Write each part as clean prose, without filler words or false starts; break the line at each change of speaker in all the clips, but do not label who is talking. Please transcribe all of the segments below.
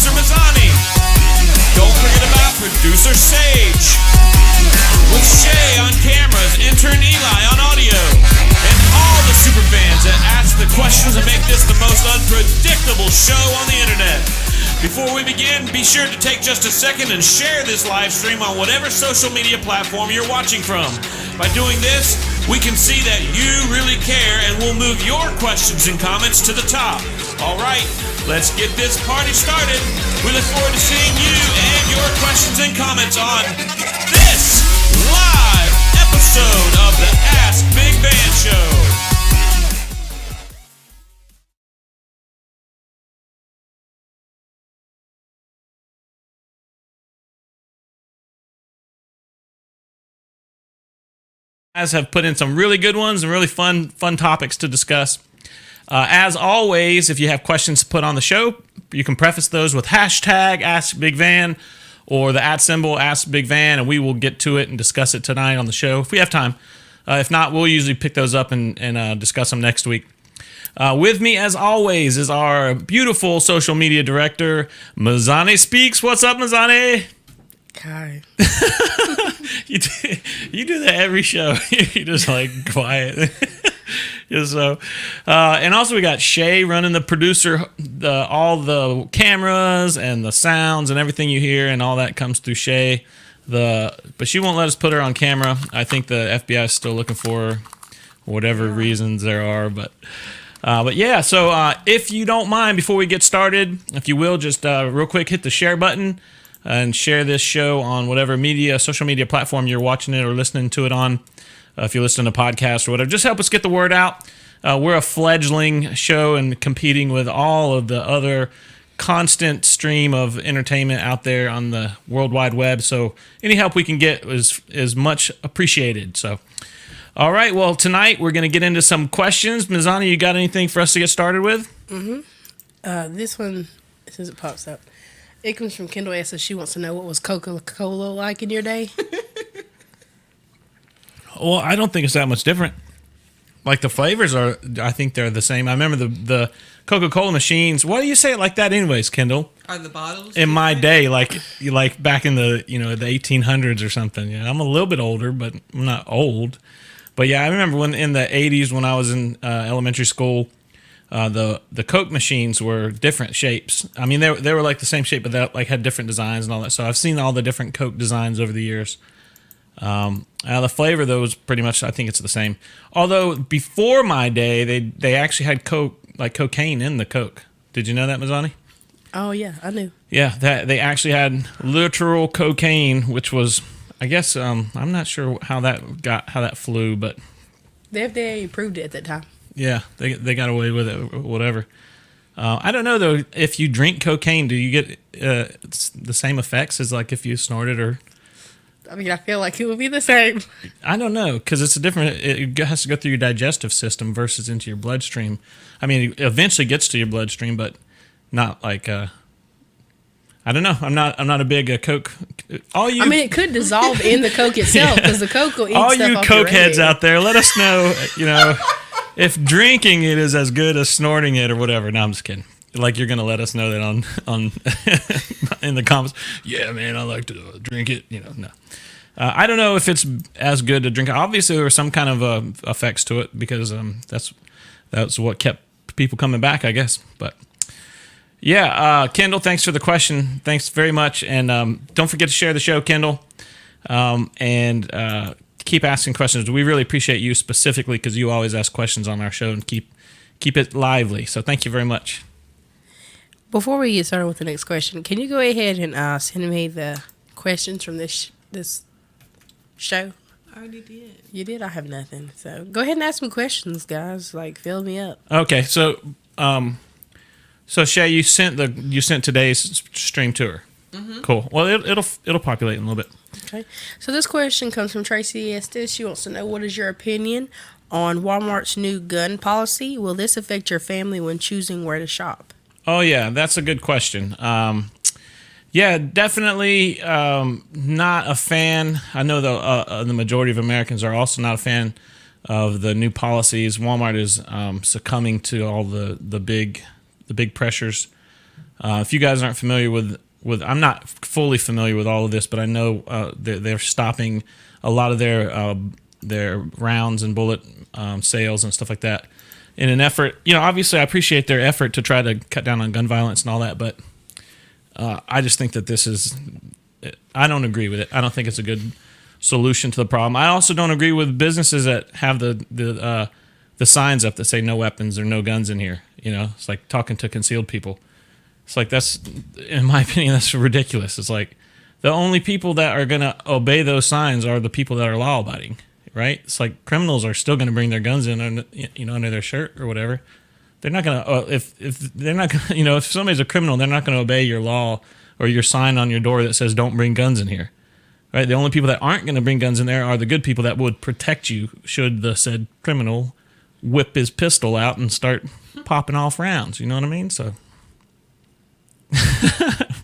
producer Mazzani. Don't forget about producer Sage. With Shay on cameras, intern Eli on audio, and all the super fans that ask the questions and make this the most unpredictable show on the internet. Before we begin, be sure to take just a second and share this live stream on whatever social media platform you're watching from. By doing this, we can see that you really care and we'll move your questions and comments to the top. All right, let's get this party started. We look forward to seeing you and your questions and comments on this live episode of the Ask Big Band Show. Guys have put in some really good ones and really fun topics to discuss. As always, if you have questions to put on the show, you can preface those with hashtag AskBigVan or the @ Ask Big Van, and we will get to it and discuss it tonight on the show if we have time. If not, we'll usually pick those up and discuss them next week. With me, as always, is our beautiful social media director, Mazzani Speaks. What's up, Mazzani?
Hi.
You do that every show. You're just like quiet. So, and also we got Shay running the producer, all the cameras and the sounds and everything you hear, and all that comes through Shay. But she won't let us put her on camera. I think the FBI is still looking for her, whatever reasons there are. But yeah. So if you don't mind, before we get started, if you will, just real quick, hit the share button and share this show on whatever social media platform you're watching it or listening to it on. If you're listening to podcasts or whatever, just help us get the word out. We're a fledgling show and competing with all of the other constant stream of entertainment out there on the World Wide Web. So any help we can get is much appreciated. So, all right. Well, tonight we're going to get into some questions. Mazzani, you got anything for us to get started with?
Mm-hmm. This one, as soon as it pops up, it comes from Kendall Estes. She wants to know, what was Coca-Cola like in your day?
Well, I don't think it's that much different. Like the flavors are, I think they're the same. I remember the Coca-Cola machines. Why do you say it like that anyways, Kendall?
Are the bottles?
In my day, like back in the the 1800s or something. Yeah, I'm a little bit older, but I'm not old. But yeah, I remember when in the 80s when I was in elementary school, the Coke machines were different shapes. I mean, they were like the same shape, but they like had different designs and all that. So I've seen all the different Coke designs over the years. The flavor, though, was pretty much, I think it's the same. Although before my day, they actually had cocaine in the Coke. Did you know that, Mazzani?
Oh yeah, I knew.
Yeah, that they actually had literal cocaine, which was, I guess, I'm not sure how that flew, but
the FDA approved it at that time.
Yeah, they got away with it, or whatever. I don't know though. If you drink cocaine, do you get the same effects as like if you snort it or?
I mean, I feel like it would be the same.
I don't know, because it's it has to go through your digestive system versus into your bloodstream. I mean, it eventually gets to your bloodstream, but not like I don't know. I'm not a big Coke. I mean,
it could dissolve in the Coke itself because the Coke will eat
all
stuff
you
off
Coke
your
heads
head.
out there, let us know. If drinking it is as good as snorting it or whatever. No, I'm just kidding. Like you're gonna let us know that on in the comments. Yeah, man, I like to drink it. No. I don't know if it's as good to drink. Obviously, there were some kind of effects to it because that's what kept people coming back, I guess. But yeah, Kendall, thanks for the question. Thanks very much, and don't forget to share the show, Kendall, and keep asking questions. We really appreciate you specifically because you always ask questions on our show and keep it lively. So thank you very much.
Before we get started with the next question, can you go ahead and send me the questions from this show?
I already did.
You did? I have nothing. So go ahead and ask me questions, guys. Like, fill me up.
Okay, so Shay, you sent today's stream to her. Mm-hmm. Cool. Well, it'll populate in a little bit.
Okay. So this question comes from Tracys Question. She wants to know, what is your opinion on Walmart's new gun policy? Will this affect your family when choosing where to shop?
Oh, yeah, that's a good question. Yeah, definitely not a fan. I know the majority of Americans are also not a fan of the new policies. Walmart is succumbing to all the big pressures If you guys aren't familiar with I'm not fully familiar with all of this, but I know they're stopping a lot of their rounds and bullet sales and stuff like that in an effort. Obviously, I appreciate their effort to try to cut down on gun violence and all that, but I just think that I don't agree with it. I don't think it's a good solution to the problem. I also don't agree with businesses that have the signs up that say no weapons or no guns in here. It's like talking to concealed people. It's like, that's, in my opinion, that's ridiculous. It's like the only people that are going to obey those signs are the people that are law abiding, right? It's like criminals are still going to bring their guns in under their shirt or whatever. They're not going to, if they're not going to, if somebody's a criminal, they're not going to obey your law or your sign on your door that says don't bring guns in here, right? The only people that aren't going to bring guns in there are the good people that would protect you should the said criminal whip his pistol out and start popping off rounds. You know what I mean? So,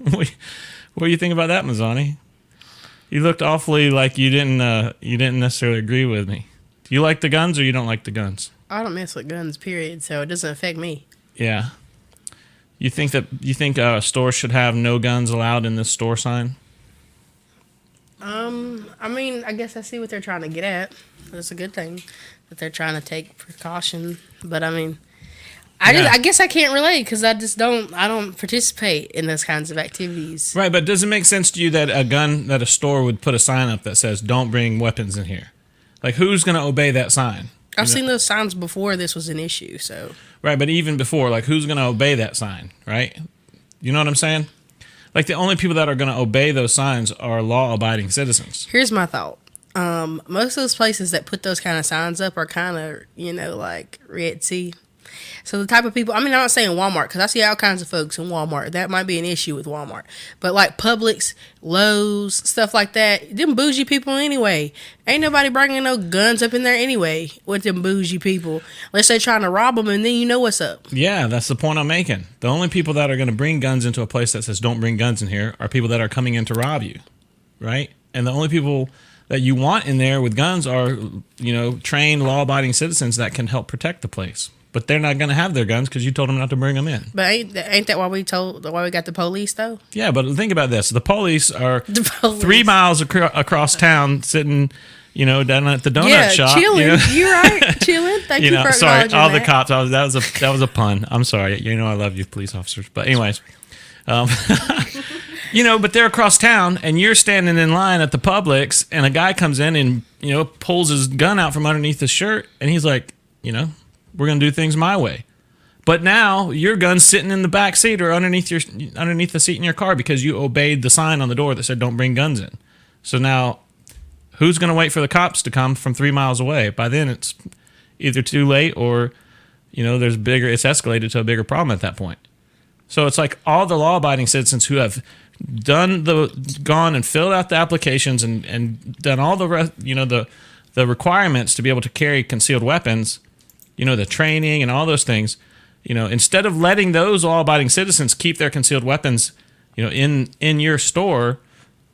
what do you think about that, Mazzani? You looked awfully like you didn't necessarily agree with me. Do you like the guns or you don't like the guns?
I don't mess with guns, period, so it doesn't affect me.
Yeah. You think a store should have no guns allowed in this store sign?
I mean, I guess I see what they're trying to get at. That's a good thing that they're trying to take precaution. But I mean, I guess I can't relate because I don't participate in those kinds of activities.
Right, but does it make sense to you that a store would put a sign up that says don't bring weapons in here? Like, who's going to obey that sign?
I've seen those signs before this was an issue, so.
Right, but even before, like, who's going to obey that sign, right? You know what I'm saying? Like, the only people that are going to obey those signs are law-abiding citizens.
Here's my thought. Most of those places that put those kind of signs up are kind of, like ritzy. So the type of people, I mean, I'm not saying Walmart, because I see all kinds of folks in Walmart. That might be an issue with Walmart. But like Publix, Lowe's, stuff like that, them bougie people anyway. Ain't nobody bringing no guns up in there anyway with them bougie people. Unless they're trying to rob them, and then you know what's up.
Yeah, that's the point I'm making. The only people that are going to bring guns into a place that says don't bring guns in here are people that are coming in to rob you, right? And the only people that you want in there with guns are, trained law-abiding citizens that can help protect the place. But they're not going to have their guns because you told them not to bring them in.
But ain't that why we got the police, though?
Yeah, but think about this. The police are 3 miles across town sitting, down at the donut shop.
Chilling. You're right. Chilling. Thank you for
sorry, all
that.
the cops. That was a pun. I'm sorry. I love you, police officers. But anyways, but they're across town, and you're standing in line at the Publix, and a guy comes in and, pulls his gun out from underneath his shirt, and he's like, we're going to do things my way. But now your gun's sitting in the back seat or underneath the seat in your car because you obeyed the sign on the door that said don't bring guns in. So now who's going to wait for the cops to come from 3 miles away? By then it's either too late or, it's escalated to a bigger problem at that point. So it's like all the law-abiding citizens who have gone and filled out the applications and done all the rest, the requirements to be able to carry concealed weapons, the training and all those things, instead of letting those law-abiding citizens keep their concealed weapons, in your store,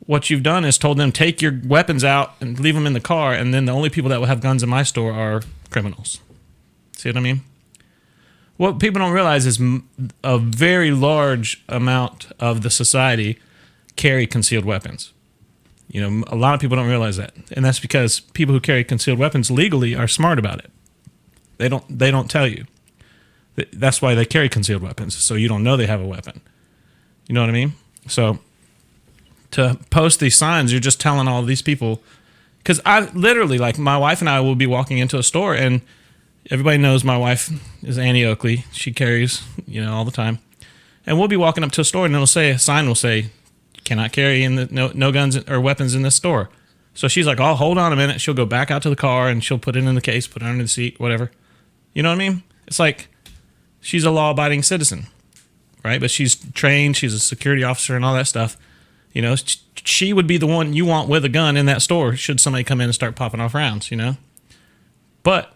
what you've done is told them take your weapons out and leave them in the car, and then the only people that will have guns in my store are criminals. See what I mean? What people don't realize is a very large amount of the society carry concealed weapons. A lot of people don't realize that, and that's because people who carry concealed weapons legally are smart about it. They don't tell you. That's why they carry concealed weapons, so you don't know they have a weapon. You know what I mean? So to post these signs, you're just telling all these people, because I literally, like, my wife and I will be walking into a store, and everybody knows my wife is Annie Oakley. She carries, all the time. And we'll be walking up to a store, and a sign will say, cannot carry no guns or weapons in this store. So she's like, oh, hold on a minute. She'll go back out to the car, and she'll put it in the case, put it under the seat, whatever. You know what I mean? It's like she's a law-abiding citizen, right? But she's trained. She's a security officer and all that stuff. She would be the one you want with a gun in that store should somebody come in and start popping off rounds, But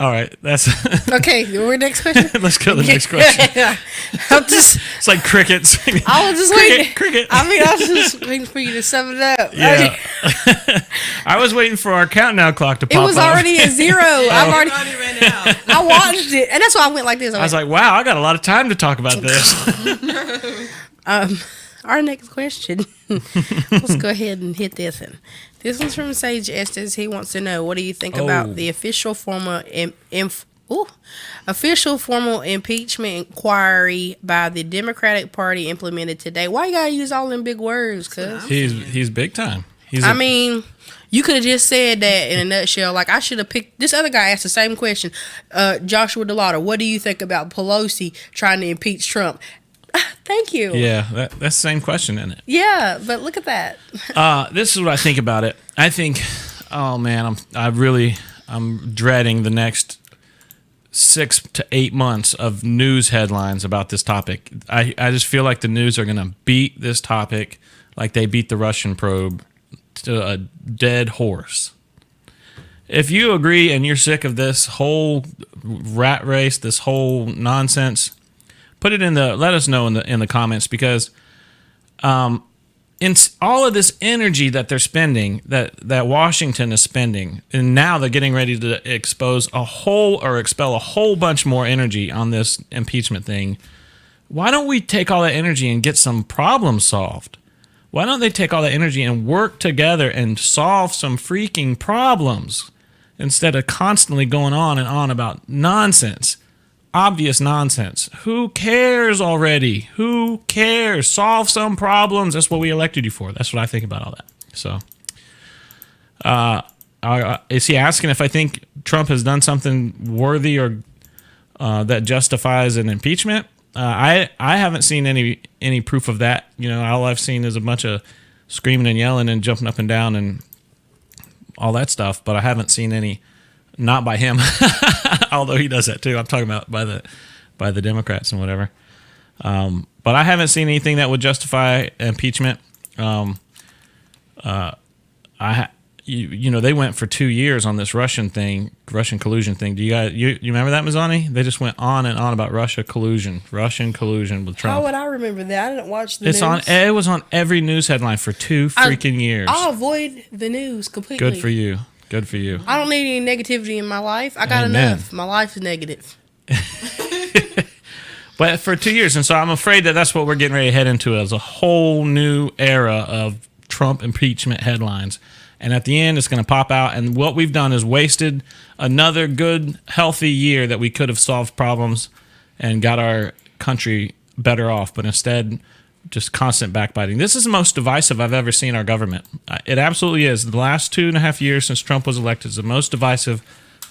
all right, that's
okay. We're next question.
Let's go to the next question. It's like crickets.
I was just waiting.
Cricket.
I was just waiting for you to sum it up.
Yeah. I was waiting for our countdown clock to pop
off. It was already at 0.
I've already ran out.
I watched it, and that's why I went like this.
I was like, wow, I got a lot of time to talk about this.
Our next question. Let's go ahead and hit this one. This one's from Sage Estes. He wants to know, what do you think about the official formal impeachment inquiry by the Democratic Party implemented today? Why you gotta use all them big words? Cause
He's big time.
I mean, you could have just said that in a nutshell. Like, I should have picked. This other guy asked the same question. Joshua Delauder, what do you think about Pelosi trying to impeach Trump? Thank you.
Yeah, that's the same question, isn't it?
Yeah, but look at that.
This is what I think about it. I think, oh man, I'm dreading the next 6 to 8 months of news headlines about this topic. I just feel like the news are going to beat this topic like they beat the Russian probe to a dead horse. If you agree and you're sick of this whole rat race, this whole nonsense, let us know in the comments, because in all of this energy that they're spending, that Washington is spending, and now they're getting ready to expel a whole bunch more energy on this impeachment thing. Why don't we take all that energy and get some problems solved? Why don't they take all that energy and work together and solve some freaking problems instead of constantly going on and on about nonsense? Obvious nonsense. Who cares already? Who cares? Solve some problems. That's what we elected you for. That's what I think about all that. So, is he asking if I think Trump has done something worthy or that justifies an impeachment? I haven't seen any proof of that. All I've seen is a bunch of screaming and yelling and jumping up and down and all that stuff. But I haven't seen any. Not by him, although he does that too. I'm talking about by the Democrats and whatever. But I haven't seen anything that would justify impeachment. They went for 2 years on this Russian collusion thing. Do you remember that, Mazzani? They just went on and on about Russian collusion with Trump.
How would I remember that? I didn't watch the news.
It was on every news headline for 2 freaking years.
I'll avoid the news completely.
Good for you. Good for you.
I don't need any negativity in my life. I got enough. My life is negative.
But for 2 years, and so I'm afraid that's what we're getting ready to head into, as a whole new era of Trump impeachment headlines. And at the end, it's going to pop out, and what we've done is wasted another good, healthy year that we could have solved problems and got our country better off, but instead, just constant backbiting. This is the most divisive I've ever seen our government. It absolutely is. The last 2.5 years since Trump was elected is the most divisive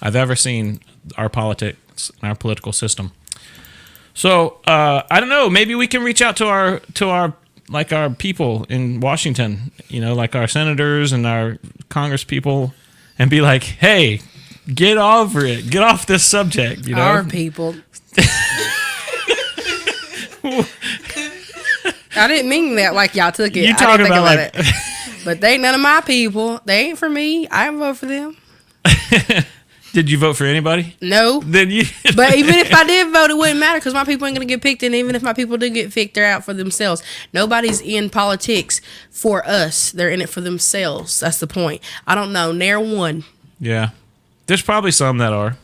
I've ever seen our politics and our political system. So I don't know. Maybe we can reach out to our people in Washington. Like our senators and our Congress people, and be like, "Hey, get over it. Get off this subject."
Our people. I didn't mean that like y'all took it.
You talking about it.
But they ain't none of my people. They ain't for me. I didn't vote for them.
Did you vote for anybody?
No.
Then you.
But even if I did vote, it wouldn't matter, because my people ain't gonna get picked. And even if my people do get picked, they're out for themselves. Nobody's in politics for us. They're in it for themselves. That's the point. I don't know. Ne'er one.
Yeah, there's probably some that are.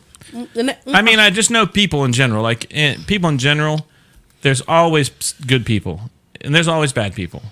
I mean, I just know people in general. Like people in general, there's always good people. And there's always bad people.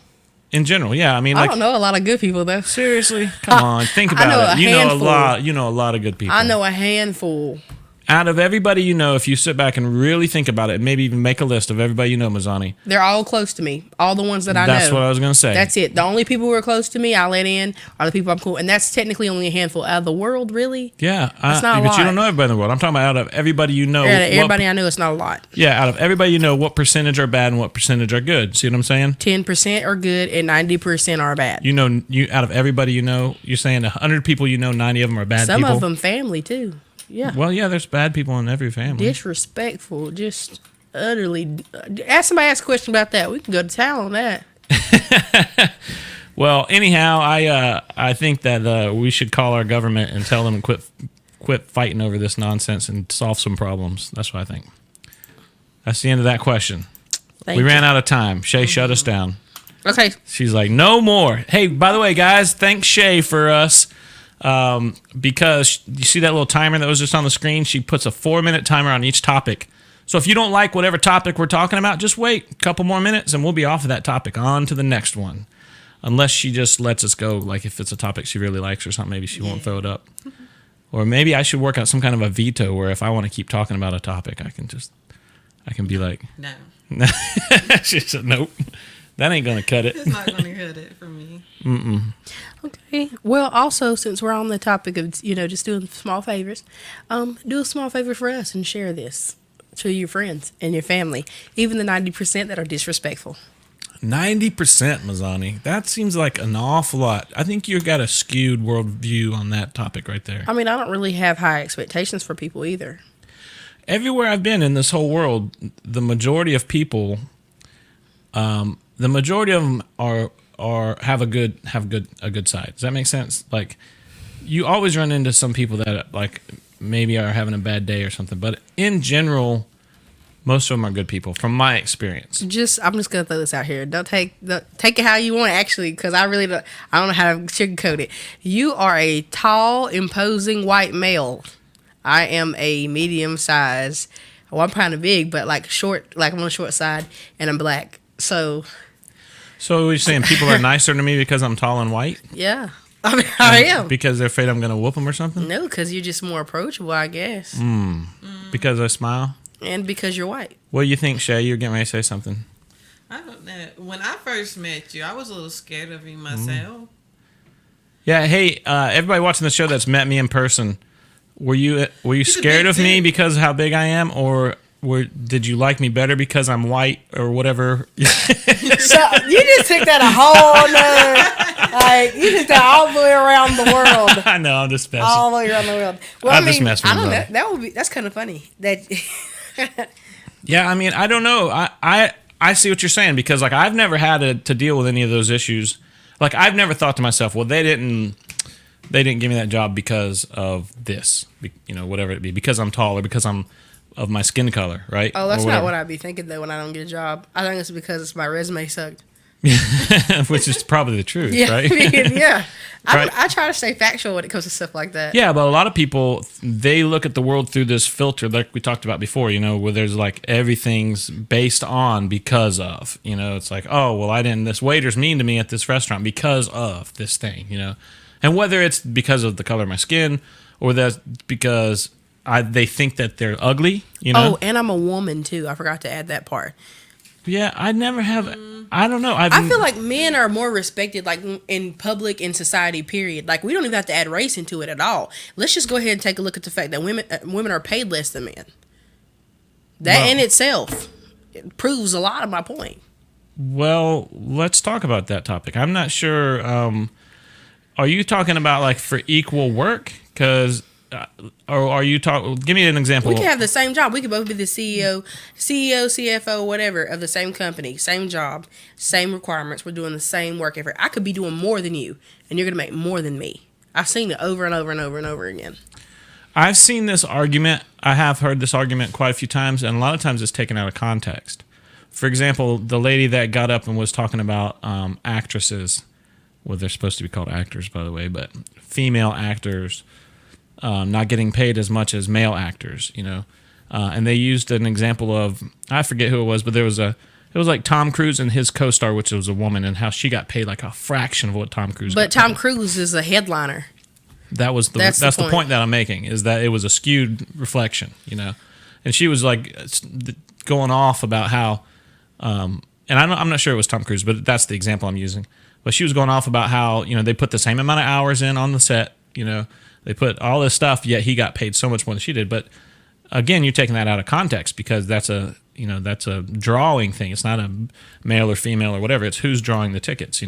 In general, yeah. I mean,
I don't know a lot of good people, though.
Seriously? Come on, think about it. You know a lot of good people.
I know a handful.
Out of everybody you know, if you sit back and really think about it, maybe even make a list of everybody you know, Mazzani.
They're all close to me. All the ones that I know.
That's what I was going to say.
That's it. The only people who are close to me, I let in, are the people I'm cool. And that's technically only a handful. Out of the world, really?
Yeah.
That's not a
but
lot.
you don't know everybody in the world. I'm talking about out of everybody you know.
Everybody I know, it's not a lot.
Yeah, out of everybody you know, what percentage are bad and what percentage are good? See what I'm saying?
10% are good and 90% are bad.
Out of everybody you know, you're saying 100 people you know, 90 of them are bad people?
Some of them family, too. Yeah.
Well, yeah, there's bad people in every family.
Disrespectful, just utterly. Somebody ask a question about that. We can go to town on that.
Well, anyhow, I think that we should call our government and tell them to quit fighting over this nonsense and solve some problems. That's what I think. That's the end of that question. We ran out of time. Shay shut us down.
Okay.
She's like, no more. Hey, by the way, guys, thanks Shay for us because you see that little timer that was just on the screen? She puts a 4-minute timer on each topic. So if you don't like whatever topic we're talking about, just wait a couple more minutes and we'll be off of that topic, on to the next one. Unless she just lets us go, like if it's a topic she really likes or something, maybe she won't throw it up. Or maybe I should work out some kind of a veto where if I want to keep talking about a topic, I can be like,
No.
she said, nope, that ain't going to cut it.
It's not going to cut it for me.
Okay. Well, also, since we're on the topic of, just doing small favors, do a small favor for us and share this to your friends and your family, even the 90% that are disrespectful.
90%, Mazzani. That seems like an awful lot. I think you've got a skewed worldview on that topic right there.
I mean, I don't really have high expectations for people either.
Everywhere I've been in this whole world, the majority of people, the majority of them have a good side. Does that make sense? Like, you always run into some people that like maybe are having a bad day or something, but in general, most of them are good people, from my experience.
I'm just gonna throw this out here. Don't take it how you want, actually, because I don't know how to sugarcoat it. You are a tall, imposing white male. I am a medium size. Well, I'm kind of big, but like short, like I'm on the short side, and I'm black. So
you're saying people are nicer to me because I'm tall and white?
Yeah, I mean, I am.
Because they're afraid I'm gonna whoop them or something?
No, because you're just more approachable, I guess.
Because I smile.
And because you're white.
What do you think, Shay? You're getting ready to say something.
I don't know. When I first met you, I was a little scared of you myself.
Yeah. Hey, everybody watching the show that's met me in person, were you scared of me because of how big I am, or did you like me better because I'm white or whatever?
So you just took that a whole nother, like you just got all the way around the world.
I know, I'm just messing.
All the way around the world. Well,
I'm just messing
I don't
with
know. That's kind of funny. That.
Yeah, I mean, I don't know. I see what you're saying, because like I've never had to deal with any of those issues. Like I've never thought to myself, well, they didn't give me that job because of this, whatever it be, because I'm tall or because I'm of my skin color, right?
Oh, that's not what I'd be thinking though when I don't get a job. I think it's because my resume sucked.
Which is probably the truth,
Yeah,
right?
I mean, yeah.
Right.
I try to stay factual when it comes to stuff like that.
Yeah, but a lot of people, they look at the world through this filter, like we talked about before, where there's like everything's based on because of, it's like, oh, well, this waiter's mean to me at this restaurant because of this thing, and whether it's because of the color of my skin or that's because they think that they're ugly,
Oh, and I'm a woman too. I forgot to add that part.
Yeah, I never have. I don't know.
I feel like men are more respected, like in public, in society. Period. Like we don't even have to add race into it at all. Let's just go ahead and take a look at the fact that women are paid less than men. That in itself proves a lot of my point.
Well, let's talk about that topic. I'm not sure. Are you talking about like for equal work? Or are you talking? Give me an example.
We can have the same job. We could both be the CEO, CFO, whatever of the same company, same job, same requirements. We're doing the same work effort. I could be doing more than you, and you're going to make more than me. I've seen it over and over and over and over again.
I've seen this argument. I have heard this argument quite a few times, and a lot of times it's taken out of context. For example, the lady that got up and was talking about actresses. Well, they're supposed to be called actors, by the way, but female actors. Not getting paid as much as male actors, and they used an example of, I forget who it was, but it was like Tom Cruise and his co-star, which was a woman, and how she got paid like a fraction of what Tom Cruise got paid.
But Tom Cruise is a headliner.
That's the point that I'm making, is that it was a skewed reflection, and she was like going off about how, and I'm not sure it was Tom Cruise, but that's the example I'm using. But she was going off about how, they put the same amount of hours in on the set, They put all this stuff, yet he got paid so much more than she did. But again, you're taking that out of context, because that's a drawing thing. It's not a male or female or whatever. It's who's drawing the tickets.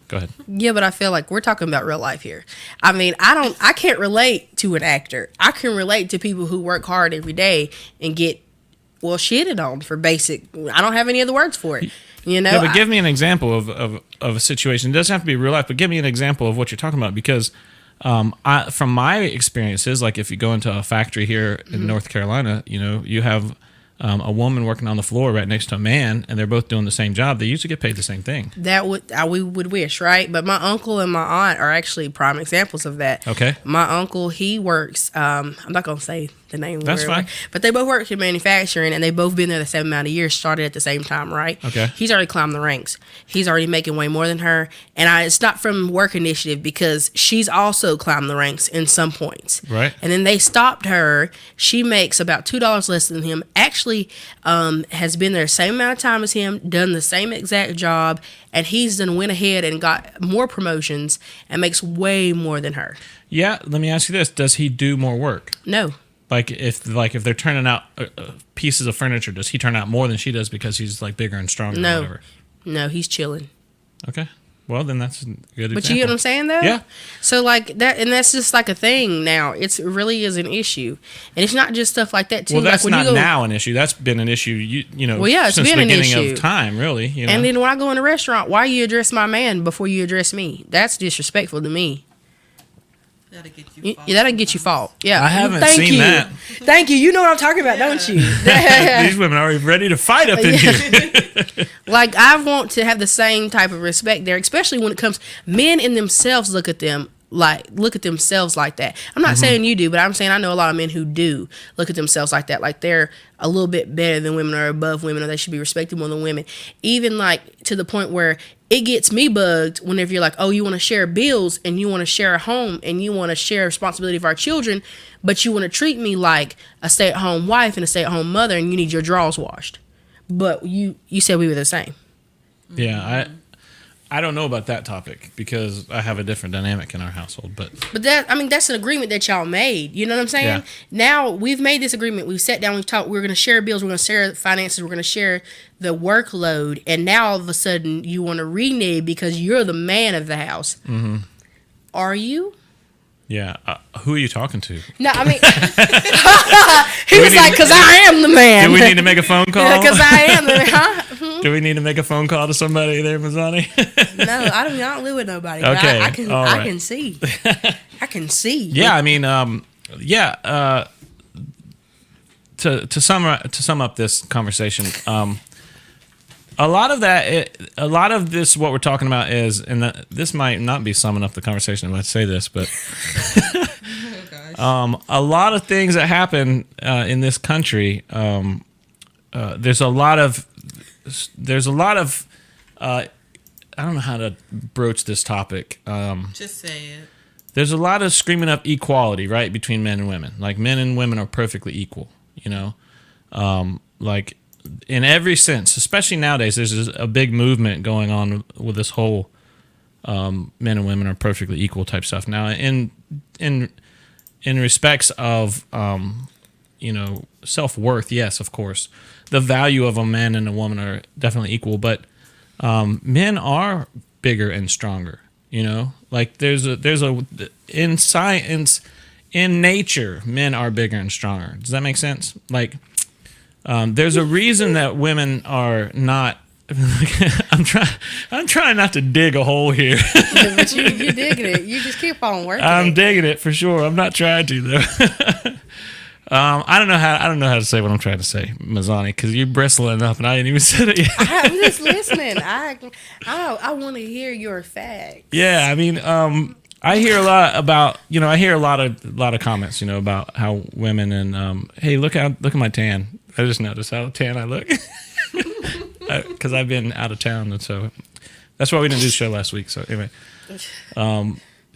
Go ahead.
Yeah, but I feel like we're talking about real life here. I mean, I can't relate to an actor. I can relate to people who work hard every day and get shitted on for basic. I don't have any other words for it.
Yeah, but give me an example of a situation. It doesn't have to be real life, but give me an example of what you're talking about, because. From my experiences, like if you go into a factory here in North Carolina, you have a woman working on the floor right next to a man, and they're both doing the same job, they usually get paid the same thing.
That we would wish, right? But my uncle and my aunt are actually prime examples of that.
Okay.
My uncle, he works. I'm not gonna say the name.
That's fine.
But they both work in manufacturing, and they both been there the same amount of years. Started at the same time, right?
Okay.
He's already climbed the ranks. He's already making way more than her, and it's not from work initiative because she's also climbed the ranks in some points.
Right.
And then they stopped her. She makes about $2 less than him. Actually, has been there the same amount of time as him, done the same exact job, and he's then went ahead and got more promotions and makes way more than her.
Yeah, let me ask you this: does he do more work?
No.
If they're turning out pieces of furniture, does he turn out more than she does because he's like bigger and stronger?
No.
Or whatever?
No, he's chilling.
Okay. Well, then that's a good example.
But you get what I'm saying, though?
Yeah.
So, like, that, and that's just like a thing now. It really is an issue. And it's not just stuff like that, too.
Well, that's
like when
not
you go,
now an issue. That's been an issue,
Well, yeah, it's
since
been
the
an
beginning
issue.
of time, really. You know?
And then when I go in a restaurant, why you address my man before you address me? That's disrespectful to me.
That'll get you fault.
Yeah, that'll get you fault. Yeah.
I haven't
Thank
seen
you.
that.
Thank you. You know what I'm talking about, don't you?
These women are ready to fight up in here.
Like, I want to have the same type of respect there, especially when it comes, men in themselves look at themselves like that. I'm not saying you do, but I'm saying I know a lot of men who do look at themselves like that, like they're a little bit better than women or above women, or they should be respected more than women. Even like to the point where it gets me bugged whenever you're like, oh, you want to share bills and you want to share a home and you want to share responsibility of our children, but you want to treat me like a stay-at-home wife and a stay-at-home mother, and you need your drawers washed. But you said we were the same.
Yeah, I don't know about that topic because I have a different dynamic in our household, but
that's an agreement that y'all made. You know what I'm saying?
Yeah.
Now we've made this agreement. We've sat down. We've talked. We're going to share bills. We're going to share finances. We're going to share the workload. And now all of a sudden you want to renege because you're the man of the house. Mm-hmm. Are you?
yeah. Who are you talking to?
No, I mean, he was like, because I am the man.
Do we need to make a phone call?
Because I am the man. Huh?
Do we need to make a phone call to somebody there, Mazzani?
No, I don't live with nobody. But
Okay,
I can.
all
I
right.
can see. I can see.
Yeah, I mean, to sum up this conversation, a lot of this, what we're talking about is, and this might not be summing up the conversation if I say this, but a lot of things that happen in this country, there's a lot of I don't know how to broach this topic.
Just say it.
There's a lot of screaming up equality, right, between men and women. Like, men and women are perfectly equal, like in every sense, especially nowadays. There's a big movement going on with this whole men and women are perfectly equal type stuff. Now, in respects of self-worth, yes, of course, the value of a man and a woman are definitely equal, but men are bigger and stronger. Like there's a in science, in nature, men are bigger and stronger. Does that make sense? Like, there's a reason that women are not. I'm trying not to dig a hole here.
But you're digging it. You just keep on working.
I'm digging it for sure. I'm not trying to though. I don't know how to say what I'm trying to say, Mazzani, because you're bristling up and I ain't even said it yet.
I'm just listening. I want to hear your facts.
Yeah, I mean, I hear a lot about, I hear a lot of comments, about how women and hey, look at my tan. I just noticed how tan I look because I've been out of town, and so that's why we didn't do the show last week. So anyway,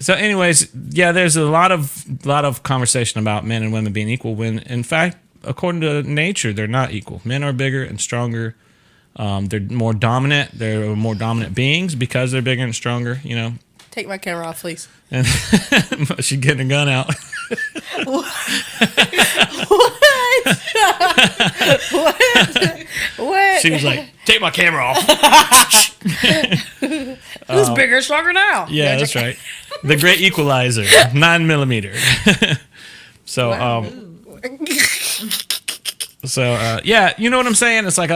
so anyways, yeah, there's a lot of conversation about men and women being equal when, in fact, according to nature, they're not equal. Men are bigger and stronger. They're more dominant. They're more dominant beings because they're bigger and stronger.
Take my camera off, please.
And she's getting a gun out.
What?
She was like, "Take my camera off."
Who's bigger and stronger now?
Yeah, that's right. The Great Equalizer, 9mm. So, yeah, you know what I'm saying? It's like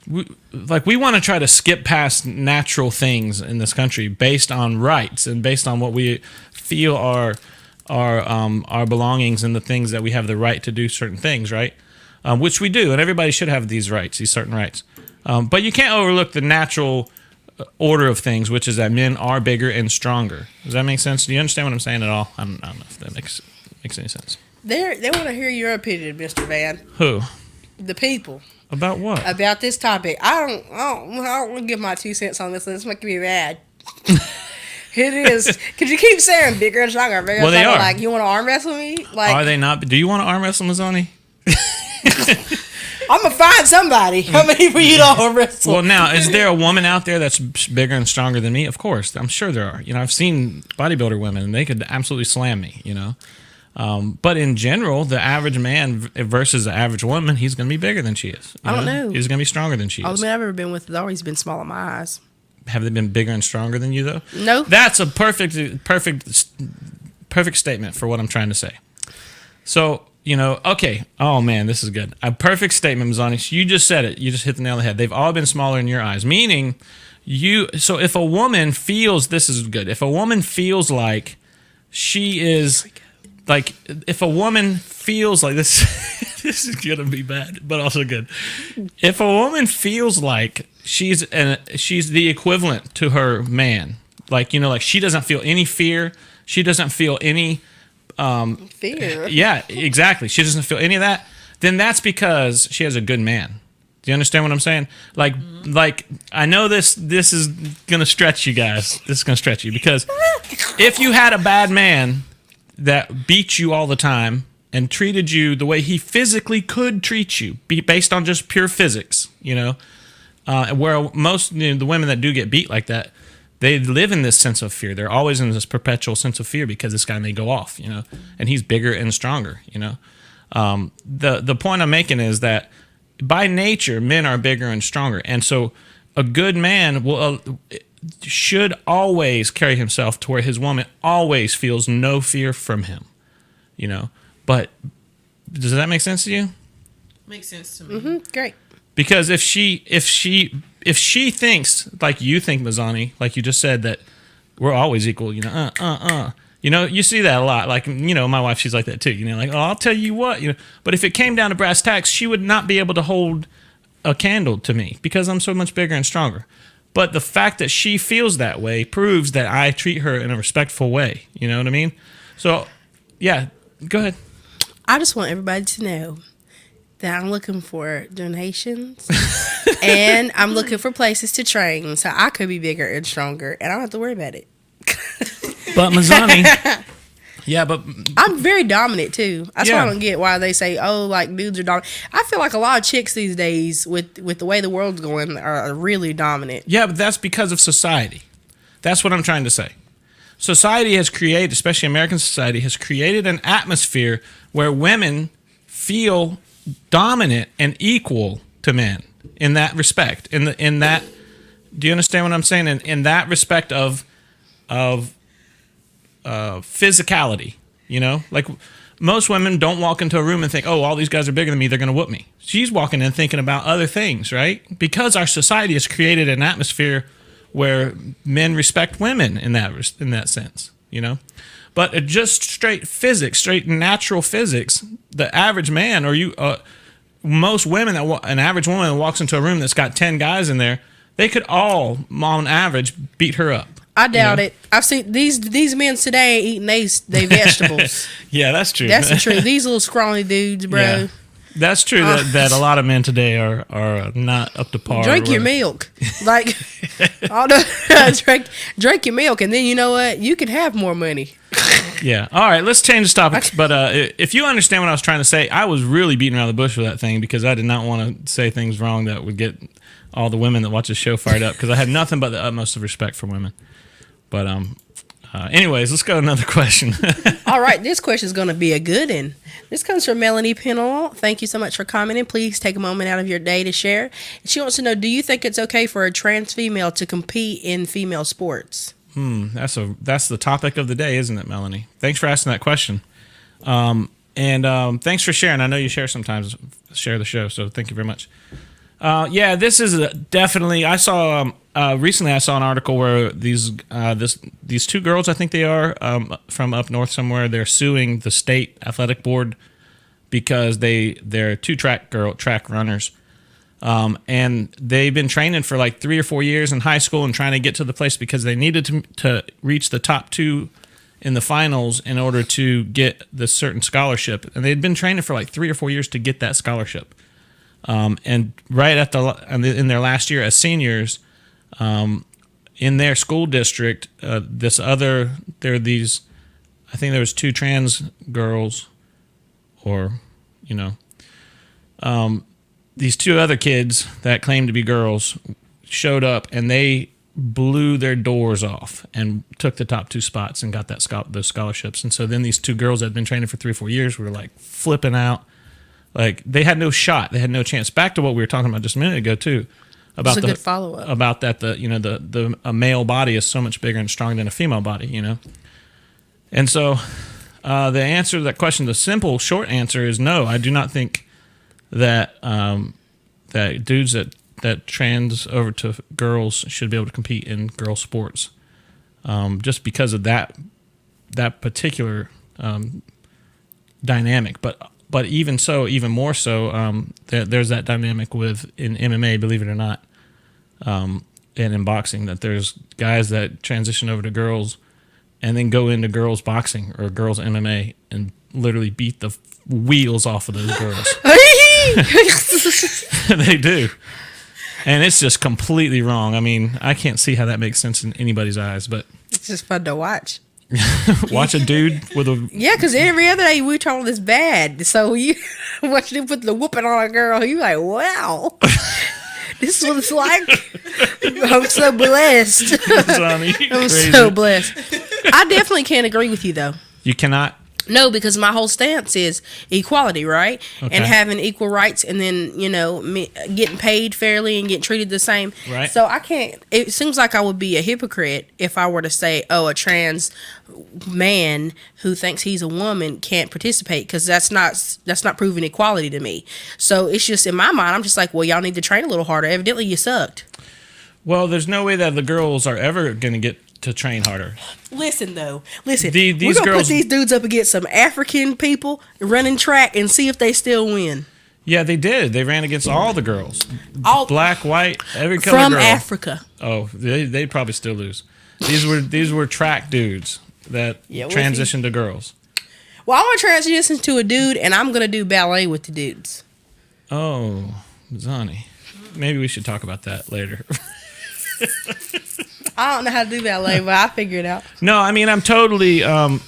we want to try to skip past natural things in this country based on rights and based on what we feel are our belongings and the things that we have the right to do certain things, right? which we do, and everybody should have these rights, these certain rights. But you can't overlook the natural order of things, which is that men are bigger and stronger. Does that make sense? Do you understand what I'm saying at all? I don't know if that makes any sense.
They want to hear your opinion, Mr. Van.
Who?
The people.
About what?
About this topic. I don't want to give my 2 cents on this. It's making me mad. It is. Because you keep saying bigger and stronger. Bigger
Well,
and
they
stronger.
are.
Like, you want to arm wrestle me? Like,
Are they not? Do you want to arm wrestle Mazzoni?
I'm going to find somebody. How many for you to arm wrestle?
Well, now, is there a woman out there that's bigger and stronger than me? Of course. I'm sure there are. I've seen bodybuilder women, and they could absolutely slam me, But in general, the average man versus the average woman, he's going to be bigger than she is.
I don't know.
He's going to be stronger than she
All
is.
the men I've ever been with has always been small in my eyes.
Have they been bigger and stronger than you, though?
No.
That's a perfect statement for what I'm trying to say. So, okay. Oh, man, this is good. A perfect statement, Mazzoni. You just said it. You just hit the nail on the head. They've all been smaller in your eyes, meaning so if a woman feels, this is good. If a woman feels like she is, like, if a woman feels like this, this is going to be bad, but also good. If a woman feels like she's the equivalent to her man, like she doesn't feel any fear, she doesn't feel any
Fear.
yeah, exactly, she doesn't feel any of that, then that's because she has a good man. Do you understand what I'm saying? Like I know this is gonna stretch you guys. This is gonna stretch you, because if you had a bad man that beat you all the time and treated you the way he physically could treat you, based on just pure physics, where most the women that do get beat like that, they live in this sense of fear. They're always in this perpetual sense of fear because this guy may go off, and he's bigger and stronger, The point I'm making is that by nature, men are bigger and stronger, and so a good man should always carry himself to where his woman always feels no fear from him, But does that make sense to you?
Makes sense to me.
Mm-hmm. Great.
Because if she thinks like you think, Mazzani, like you just said, that we're always equal, you see that a lot. Like, my wife, she's like that too. Like, oh, I'll tell you what, But if it came down to brass tacks, she would not be able to hold a candle to me because I'm so much bigger and stronger. But the fact that she feels that way proves that I treat her in a respectful way. You know what I mean? So, yeah, go ahead.
I just want everybody to know that I'm looking for donations and I'm looking for places to train so I could be bigger and stronger and I don't have to worry about it.
But Mazzani, yeah, but
I'm very dominant too. That's why I don't get why they say, oh, like dudes are dominant. I feel like a lot of chicks these days, with the way the world's going, are really dominant.
Yeah, but that's because of society. That's what I'm trying to say. Society has created, especially American society, has created an atmosphere where women feel dominant and equal to men in that respect. In that, do you understand what I'm saying? In that respect of physicality, like most women don't walk into a room and think, oh, all these guys are bigger than me, they're going to whoop me. She's walking in thinking about other things, right? Because our society has created an atmosphere where men respect women in that sense, But just straight physics, straight natural physics, the average man most women, an average woman that walks into a room that's got 10 guys in there, they could all, on average, beat her up.
I doubt it. I've seen these men today eating they vegetables.
Yeah, that's true.
That's the truth. These little scrawny dudes, bro.
Yeah. That's true that a lot of men today are not up to par.
Drink your milk. Like, drink your milk, and then you know what? You can have more money.
Yeah. All right, let's change the topics. But if you understand what I was trying to say, I was really beating around the bush with that thing because I did not want to say things wrong that would get all the women that watch the show fired up because I had nothing but the utmost of respect for women. But anyways, let's go to another question.
All right, this question is going to be a good one. This comes from Melanie Pennell. Thank you so much for commenting. Please take a moment out of your day to share. She wants to know, do you think it's okay for a trans female to compete in female sports?
That's the topic of the day, isn't it, Melanie? Thanks for asking that question. And thanks for sharing. I know you share sometimes, share the show, so thank you very much. Yeah, this is definitely. I saw recently. I saw an article where these two girls, I think they are from up north somewhere. They're suing the state athletic board because they're track runners. And they've been training for like 3 or 4 years in high school and trying to get to the place because they needed to reach the top 2 in the finals in order to get the certain scholarship. And they'd been training for like 3 or 4 years to get that scholarship. And right in their last year as seniors, in their school district, I think there was 2 trans girls, or, these 2 other kids that claimed to be girls showed up, and they blew their doors off and took the top 2 spots and got those scholarships. And so then these 2 girls that had been training for 3 or 4 years were like flipping out. Like, they had no shot. They had no chance. Back to what we were talking about just a minute ago, too. About
a good follow-up.
About that, a male body is so much bigger and stronger than a female body, And so the answer to that question, the simple, short answer is no. I do not think that that dudes that trans over to girls should be able to compete in girl sports, just because of that particular dynamic. But even so, even more so, there's that dynamic in MMA, believe it or not, and in boxing, that there's guys that transition over to girls and then go into girls boxing or girls MMA and literally beat the wheels off of those girls. They do. And it's just completely wrong. I mean, I can't see how that makes sense in anybody's eyes, but
it's just fun to watch.
Watch a dude with a...
Yeah, because every other day we told this bad. So you watch him put the whooping on a girl, you like, wow. This is what it's like. I'm so blessed. I'm so blessed. I definitely can't agree with you, though.
You cannot?
No, because my whole stance is equality, right?
Okay.
And having equal rights, and then, getting paid fairly and getting treated the same.
Right.
So I can't, it seems like I would be a hypocrite if I were to say, oh, a trans man who thinks he's a woman can't participate, because that's not proving equality to me. So it's just, in my mind, I'm just like, well, y'all need to train a little harder. Evidently you sucked.
Well, there's no way that the girls are ever going to get to train harder.
Listen, we're
these
gonna
girls,
put these dudes up against some African people running track and see if they still win.
Yeah, they did. They ran against all the girls, black, white, every color
from
girl.
Africa.
Oh, they'd probably still lose. These were track dudes that transitioned to girls.
Well, I want to transition to a dude, and I'm gonna do ballet with the dudes.
Oh, Zani, maybe we should talk about that later.
I don't know how to do ballet, but I figure it out.
No, I mean, I'm totally, everybody,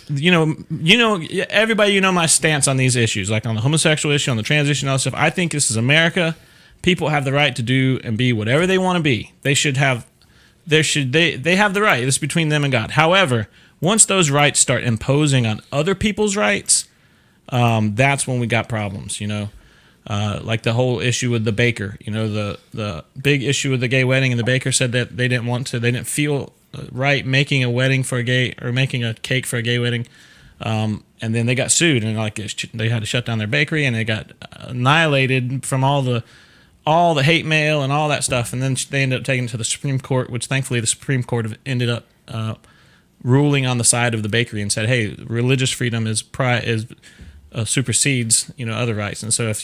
my stance on these issues, like on the homosexual issue, on the transition, all that stuff. I think this is America. People have the right to do and be whatever they want to be. They have the right. It's between them and God. However, once those rights start imposing on other people's rights, that's when we got problems, like the whole issue with the baker, the big issue with the gay wedding, and the baker said that they didn't feel right making a wedding for a gay, or making a cake for a gay wedding. And then they got sued, and they had to shut down their bakery, and they got annihilated from all the hate mail and all that stuff. And then they ended up taking it to the Supreme Court, which thankfully the Supreme Court ended up ruling on the side of the bakery and said, hey, religious freedom supersedes other rights, and so if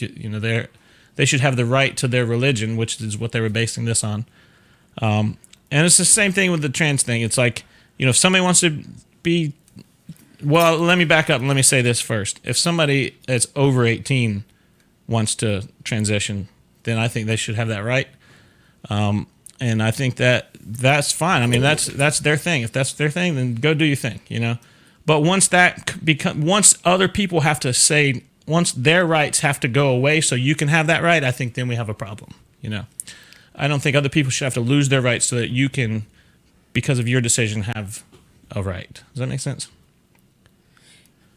they should have the right to their religion, which is what they were basing this on. And it's the same thing with the trans thing. It's like, if somebody wants to be, well, let me back up and let me say this first. If somebody that's over 18 wants to transition, then I think they should have that right. And I think that's fine. I mean, that's their thing. If that's their thing, then go do your thing, But once other people have to say, once their rights have to go away so you can have that right, I think then we have a problem, I don't think other people should have to lose their rights so that you can, because of your decision, have a right. Does that make sense?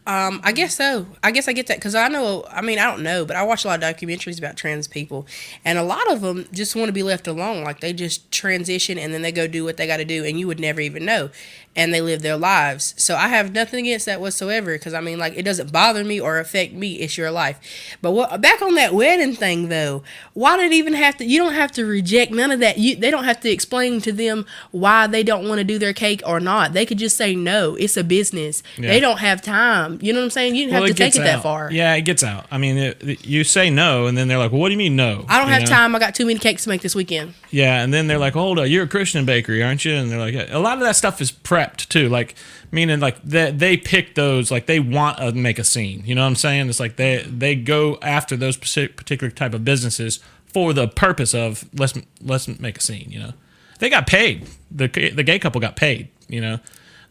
I guess so. I guess I get that, because I don't know, but I watch a lot of documentaries about trans people, and a lot of them just want to be left alone. Like, they just transition and then they go do what they got to do, and you would never even know, and they live their lives. So I have nothing against that whatsoever, because it doesn't bother me or affect me. It's your life. But back on that wedding thing, though, why did it even have to? You don't have to reject none of that. They don't have to explain to them why they don't want to do their cake or not. They could just say no. It's a business. Yeah. They don't have time You know what I'm saying? You didn't have to take it that far.
Yeah, it gets out. I mean, you say no, and then they're like, well, what do you mean no?
I don't have time. I got too many cakes to make this weekend.
Yeah, and then they're like, hold on, you're a Christian bakery, aren't you? And they're like, yeah. A lot of that stuff is prepped, too. Like, meaning, like, they pick those, like, they want to make a scene. You know what I'm saying? It's like they go after those particular type of businesses for the purpose of, let's make a scene, you know? They got paid. The gay couple got paid, you know?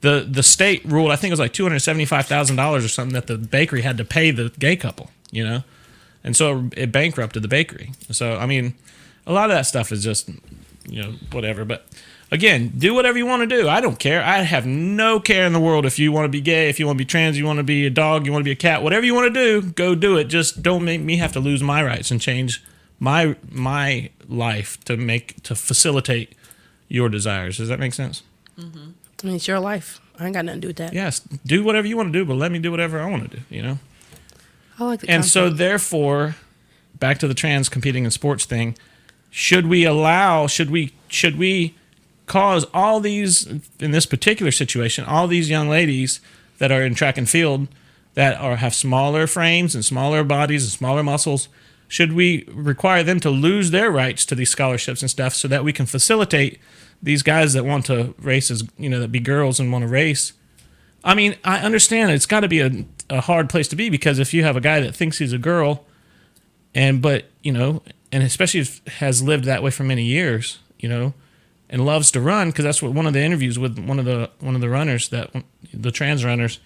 The state ruled, I think it was like $275,000 or something that the bakery had to pay the gay couple, you know? And so it bankrupted the bakery. So, I mean, a lot of that stuff is just, you know, whatever. But again, do whatever you want to do. I don't care. I have no care in the world if you want to be gay, if you want to be trans, you want to be a dog, you want to be a cat, whatever you want to do, go do it. Just don't make me have to lose my rights and change my life to facilitate your desires. Does that make sense?
Mm-hmm. I mean, it's your life. I ain't got nothing to do with that.
Yes, do whatever you want to do, but let me do whatever I want to do, you know?
I like the
And
concept.
so therefore, back to the trans competing in sports thing, should we cause all these, in this particular situation, all these young ladies that are in track and field that have smaller frames and smaller bodies and smaller muscles, should we require them to lose their rights to these scholarships and stuff so that we can facilitate these guys that want to race as, you know, that be girls and want to race? I mean, I understand it's got to be a hard place to be, because if you have a guy that thinks he's a girl but, you know, and especially if has lived that way for many years, you know, and loves to run, because that's what one of the interviews with one of the runners, the trans runners,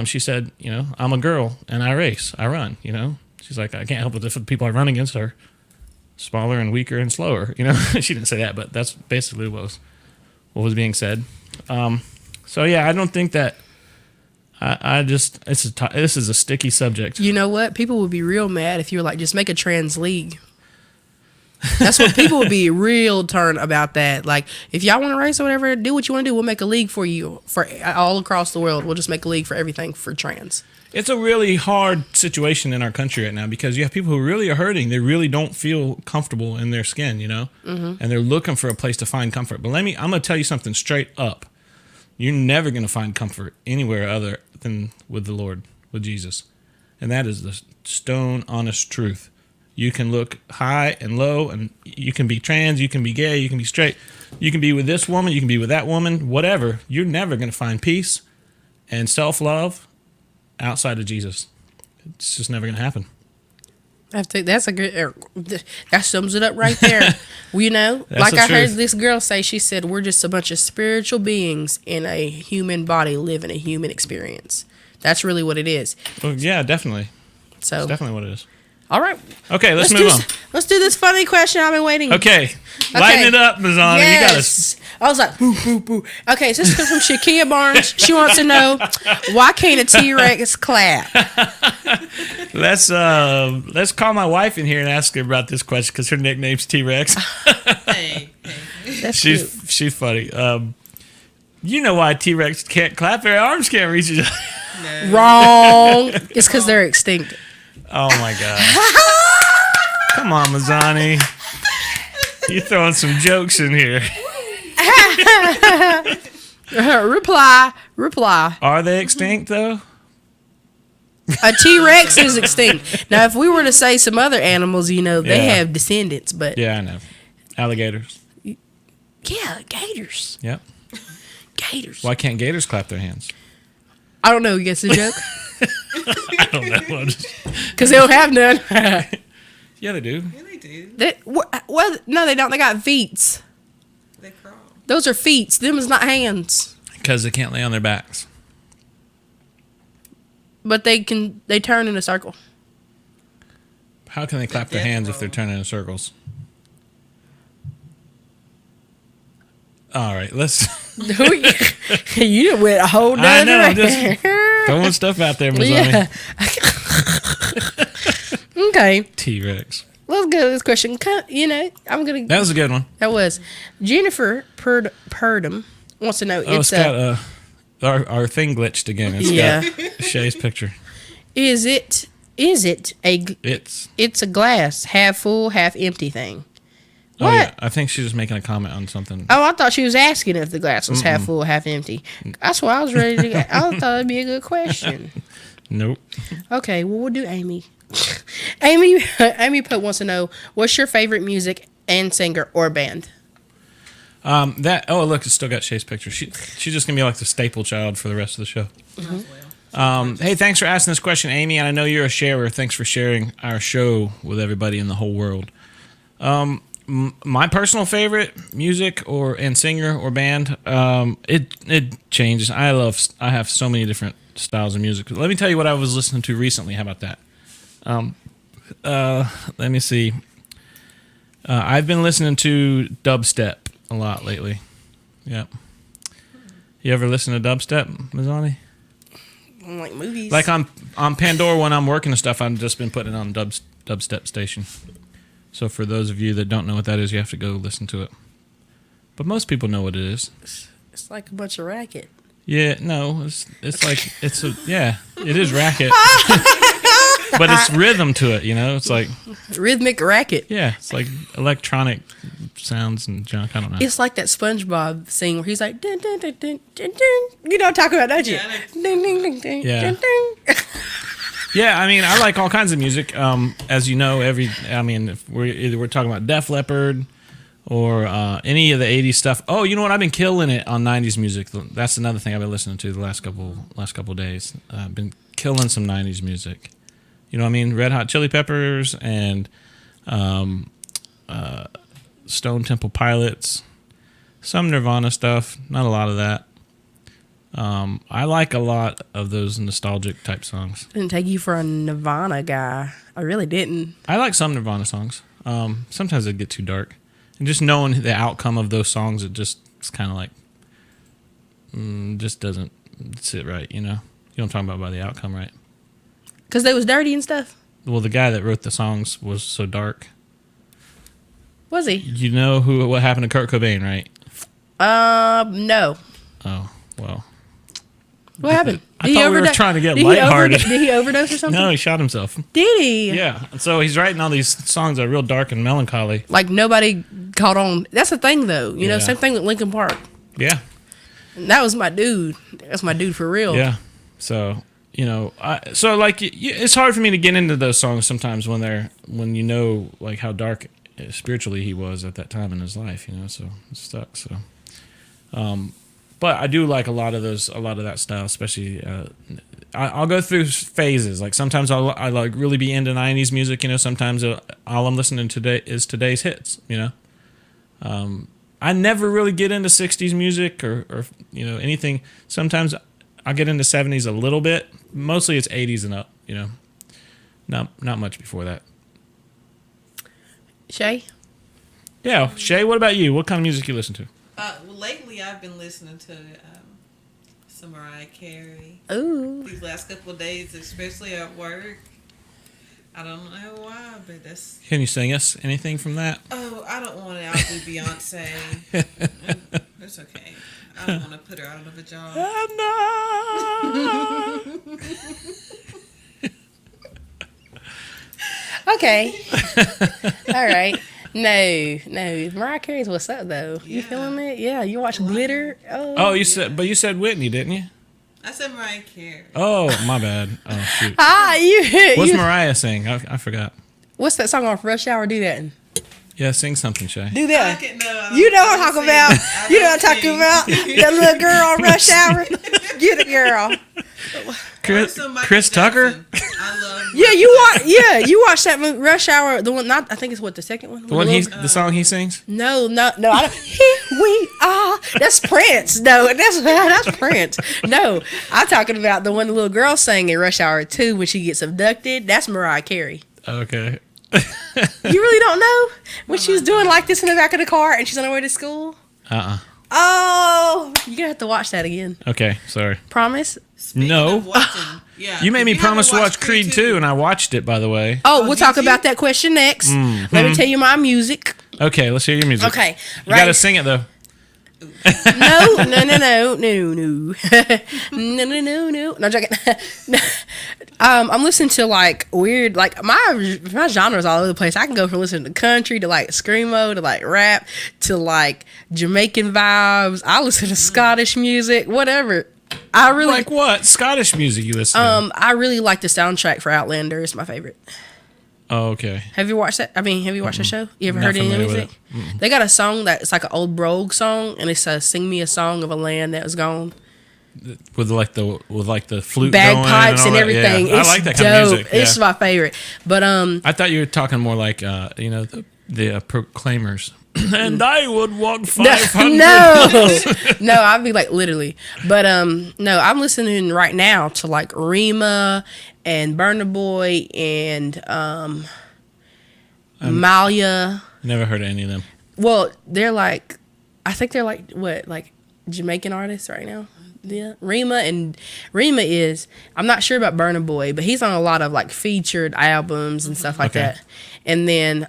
she said, you know, I'm a girl and I race, I run, you know. She's like, I can't help it if the people I run against are smaller and weaker and slower, you know. She didn't say that, but that's basically what was being said. So yeah, I don't think that. This is a sticky subject.
You know what? People would be real mad if you were like, just make a trans league. That's what people would be real turn about that. Like, if y'all want to race or whatever, do what you want to do. We'll make a league for you for all across the world. We'll just make a league for everything for trans.
It's a really hard situation in our country right now, because you have people who really are hurting. They really don't feel comfortable in their skin, you know, and they're looking for a place to find comfort. But I'm going to tell you something straight up. You're never going to find comfort anywhere other than with the Lord, with Jesus. And that is the stone honest truth. You can look high and low, and you can be trans, you can be gay, you can be straight, you can be with this woman, you can be with that woman, whatever. You're never going to find peace and self-love outside of Jesus. It's just never going to happen.
That's a good. That sums it up right there. Well, you know,
That's
like
the
I
truth.
heard this girl say, she said, "We're just a bunch of spiritual beings in a human body living a human experience." That's really what it is.
Well, yeah, definitely.
So,
That's definitely what it is.
all right,
Okay, let's move on.
Let's do this funny question I've been waiting.
Okay, lighten it up, Mazzana.
Yes. I was like, boo, boo, boo. Okay, so this comes from Shakia Barnes. She wants to know, why can't a T-Rex clap?
Let's call my wife in here and ask her about this question, because her nickname's T-Rex.
Hey.
That's cute.
She's funny. You know why T-Rex can't clap? Their arms can't reach each other.
No.
Wrong. It's because they're extinct.
Oh my god! Come on, Mazzani. You're throwing some jokes in here.
Reply.
Are they extinct though?
A T-Rex is extinct. Now, if we were to say some other animals, you know, they
Yeah.
have descendants, but
Yeah, I know. Alligators.
yeah, gators.
Yep.
Gators.
Why can't gators clap their hands?
I don't know. You guess the joke?
I don't know.
Because they don't have none.
Yeah, they do.
Yeah, they do.
Well, no, they don't. They got feet.
They crawl.
Those are feet. Them is not hands.
Because they can't lay on their backs.
But they turn in a circle.
How can they clap their hands if they're turning in circles? All right, let's
You went a whole nother
I know, I'm
direction.
just throwing stuff out there, Mazzani.
Yeah. Okay.
T-Rex.
Let's go to this question. You know, I'm gonna.
That was a good one.
That was Jennifer Purdom wants to know.
Oh,
It's
Scott, our thing glitched again. It's
Yeah.
got Shay's picture.
Is it a
It's
it's a glass half full half empty thing? What?
Oh, yeah. I think she's just making a comment on something.
Oh, I thought she was asking if the glass was half full, half empty. That's why I was ready to get. I thought it'd be a good question.
Nope.
Okay, well, we'll do Amy. Amy wants to know, what's your favorite music and singer or band?
Oh, look, it's still got Shay's picture. She's just going to be like the staple child for the rest of the show. Hey, thanks for asking this question, Amy. And I know you're a sharer. Thanks for sharing our show with everybody in the whole world. My personal favorite music and singer or band, it changes. I have so many different styles of music. Let me tell you what I was listening to recently. How about that? Let me see. I've been listening to dubstep a lot lately. Yep. You ever listen to dubstep, Mazzani?
Like movies.
Like on Pandora when I'm working and stuff, I've just been putting it on dubstep station. So for those of you that don't know what that is, you have to go listen to it. But most people know what it is.
It's like a bunch of racket.
Yeah, no, it's like it is racket. But it's rhythm to it, you know? It's like
rhythmic racket.
Yeah, it's like electronic sounds and junk. I don't know.
It's like that SpongeBob scene where he's like, dun, dun, dun, dun, dun, dun. You know what I'm talking about, don't you?
Yeah,
Ding, ding, ding, ding,
Yeah.
ding, ding.
Yeah, I mean, I like all kinds of music. As you know, if we're talking about Def Leppard or any of the '80s stuff. Oh, you know what? I've been killing it on '90s music. That's another thing I've been listening to the last couple days. I've been killing some '90s music. You know what I mean? Red Hot Chili Peppers and Stone Temple Pilots. Some Nirvana stuff. Not a lot of that. I like a lot of those nostalgic type songs.
Didn't take you for a Nirvana guy. I really didn't.
I like some Nirvana songs. Sometimes they get too dark. And just knowing the outcome of those songs, it's kind of like, just doesn't sit right, you know? You know what I'm talking about by the outcome, right?
Because they was dirty and stuff?
Well, the guy that wrote the songs was so dark.
Was he?
You know what happened to Kurt Cobain, right?
No.
Oh, well.
What happened?
I thought we were trying to get lighthearted.
Did he overdose or something?
No, he shot himself.
Did he?
Yeah. So he's writing all these songs that are real dark and melancholy.
Like nobody caught on. That's the thing, though. You know, same thing with Linkin Park.
Yeah.
And that was my dude. That's my dude for real.
Yeah. So, you know, it's hard for me to get into those songs sometimes when you know like how dark spiritually he was at that time in his life, you know, so it's stuck. So, but I do like a lot of that style, especially. I'll go through phases. Like sometimes I like really be into '90s music. You know, sometimes all I'm listening to is today's hits. You know, I never really get into '60s music or you know anything. Sometimes I get into '70s a little bit. Mostly it's '80s and up. You know, not much before that.
Shay?
Yeah, Shay. What about you? What kind of music you listen to?
Well, lately I've been listening to some Mariah Carey.
Ooh.
These last couple of days, especially at work. I don't know why, but that's...
Can you sing us anything from that?
Oh, I don't want to outdo Beyonce. It's okay. I don't want to put her out of a job.
Okay. All right. No. Mariah Carey's what's up though? You feeling it? Yeah. You watch Glitter?
Oh, you said Whitney, didn't you?
I said Mariah Carey.
Oh, my bad. Oh, shoot. What's Mariah sing? I forgot.
What's that song on Rush Hour? Do that.
Yeah, sing something, Shay.
Do that. You know what I'm talking about. You know what I'm talking about. That little girl on Rush Hour. Get it, girl.
Chris Tucker.
I love.
You watch that movie, Rush Hour. The one, not I think it's the second one.
The song he sings.
No. I don't. Here we are. That's Prince. No, that's Prince. No, I'm talking about the one the little girl sang in Rush Hour 2 when she gets abducted. That's Mariah Carey.
Okay.
You really don't know when she was doing like this in the back of the car and she's on her way to school? Oh, you're gonna have to watch that again.
Okay, sorry.
Promise?
No. You made me promise to watch Creed 2, and I watched it, by the way.
Oh, we'll talk about that question next. Let me tell you my music.
Okay, let's hear your music.
Okay,
You gotta sing it, though.
No. No. No, joking. I'm listening to like weird, like my genres all over the place. I can go from listening to country to like screamo to like rap to like Jamaican vibes. I listen to Scottish music, whatever. I really
Like what? Scottish music you listen to?
I really like the soundtrack for Outlander. It's my favorite.
Oh, okay.
Have you watched that? I mean, have you watched the show? You ever
Not
heard any of the
familiar with
music? They got a song that's like an old brogue song, and it's "Sing Me a Song of a Land That Was Gone."
With the flute
Bagpipes
going
and
all that.
everything.
Yeah.
It's
I like that
dope.
kind of music. Yeah.
It's my favorite. But
I thought you were talking more like the Proclaimers. And I would walk 500
no, I'd be like literally. But no, I'm listening right now to like Rima and Burna Boy and Malia.
Never heard of any of them.
Well, they're like, I think they're like what, like Jamaican artists right now. Yeah, Rima is. I'm not sure about Burna Boy, but he's on a lot of like featured albums and stuff like that. And then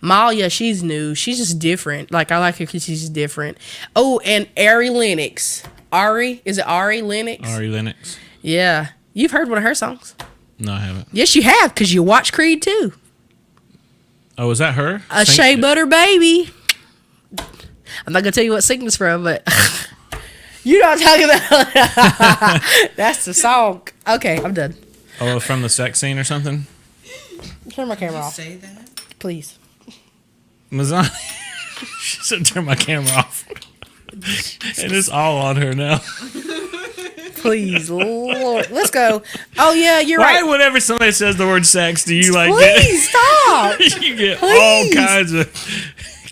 Malia, she's new. She's just different. Like I like her because she's different. Oh, and Ari Lennox. Is it Ari Lennox?
Ari Lennox.
Yeah, you've heard one of her songs.
No, I haven't.
Yes, you have because you watched Creed 2.
Oh, is that her?
A Shea Butter Baby. I'm not gonna tell you what singing it's from, but you know what I'm talking about. That's the song. Okay, I'm done.
Oh, from the sex scene or something?
Turn my camera off,
Say that.
please.
Mazani. She said turn my camera off. And it's all on her now.
Please, Lord. Let's go. Oh, yeah, you're
Why,
right.
whenever somebody says the word sex, do you like
Please, stop.
you get
Please.
all kinds of.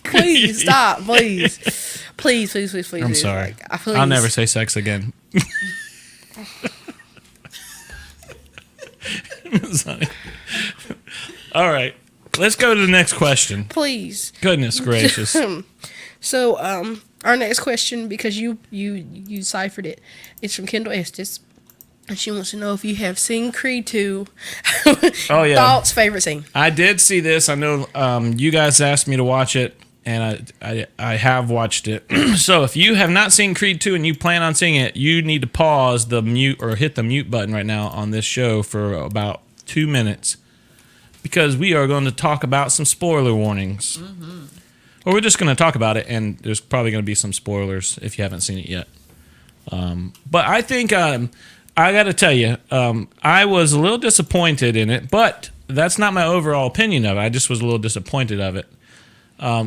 Please, stop. Please. Please.
I'm sorry.
Like,
I'll never say sex again. All right. Let's go to the next question.
Please.
Goodness gracious.
So, our next question, because you ciphered it, it's from Kendall Estes. And she wants to know if you have seen Creed 2.
Oh, yeah.
Thoughts, favorite scene.
I did see this. I know you guys asked me to watch it, and I have watched it. So if you have not seen Creed 2 and you plan on seeing it, you need to pause the mute or hit the mute button right now on this show for about 2 minutes, because we are going to talk about some spoiler warnings. Mm-hmm. Or we're just going to talk about it, and there's probably going to be some spoilers if you haven't seen it yet. But I think I got to tell you, I was a little disappointed in it, but that's not my overall opinion of it. I just was a little disappointed of it.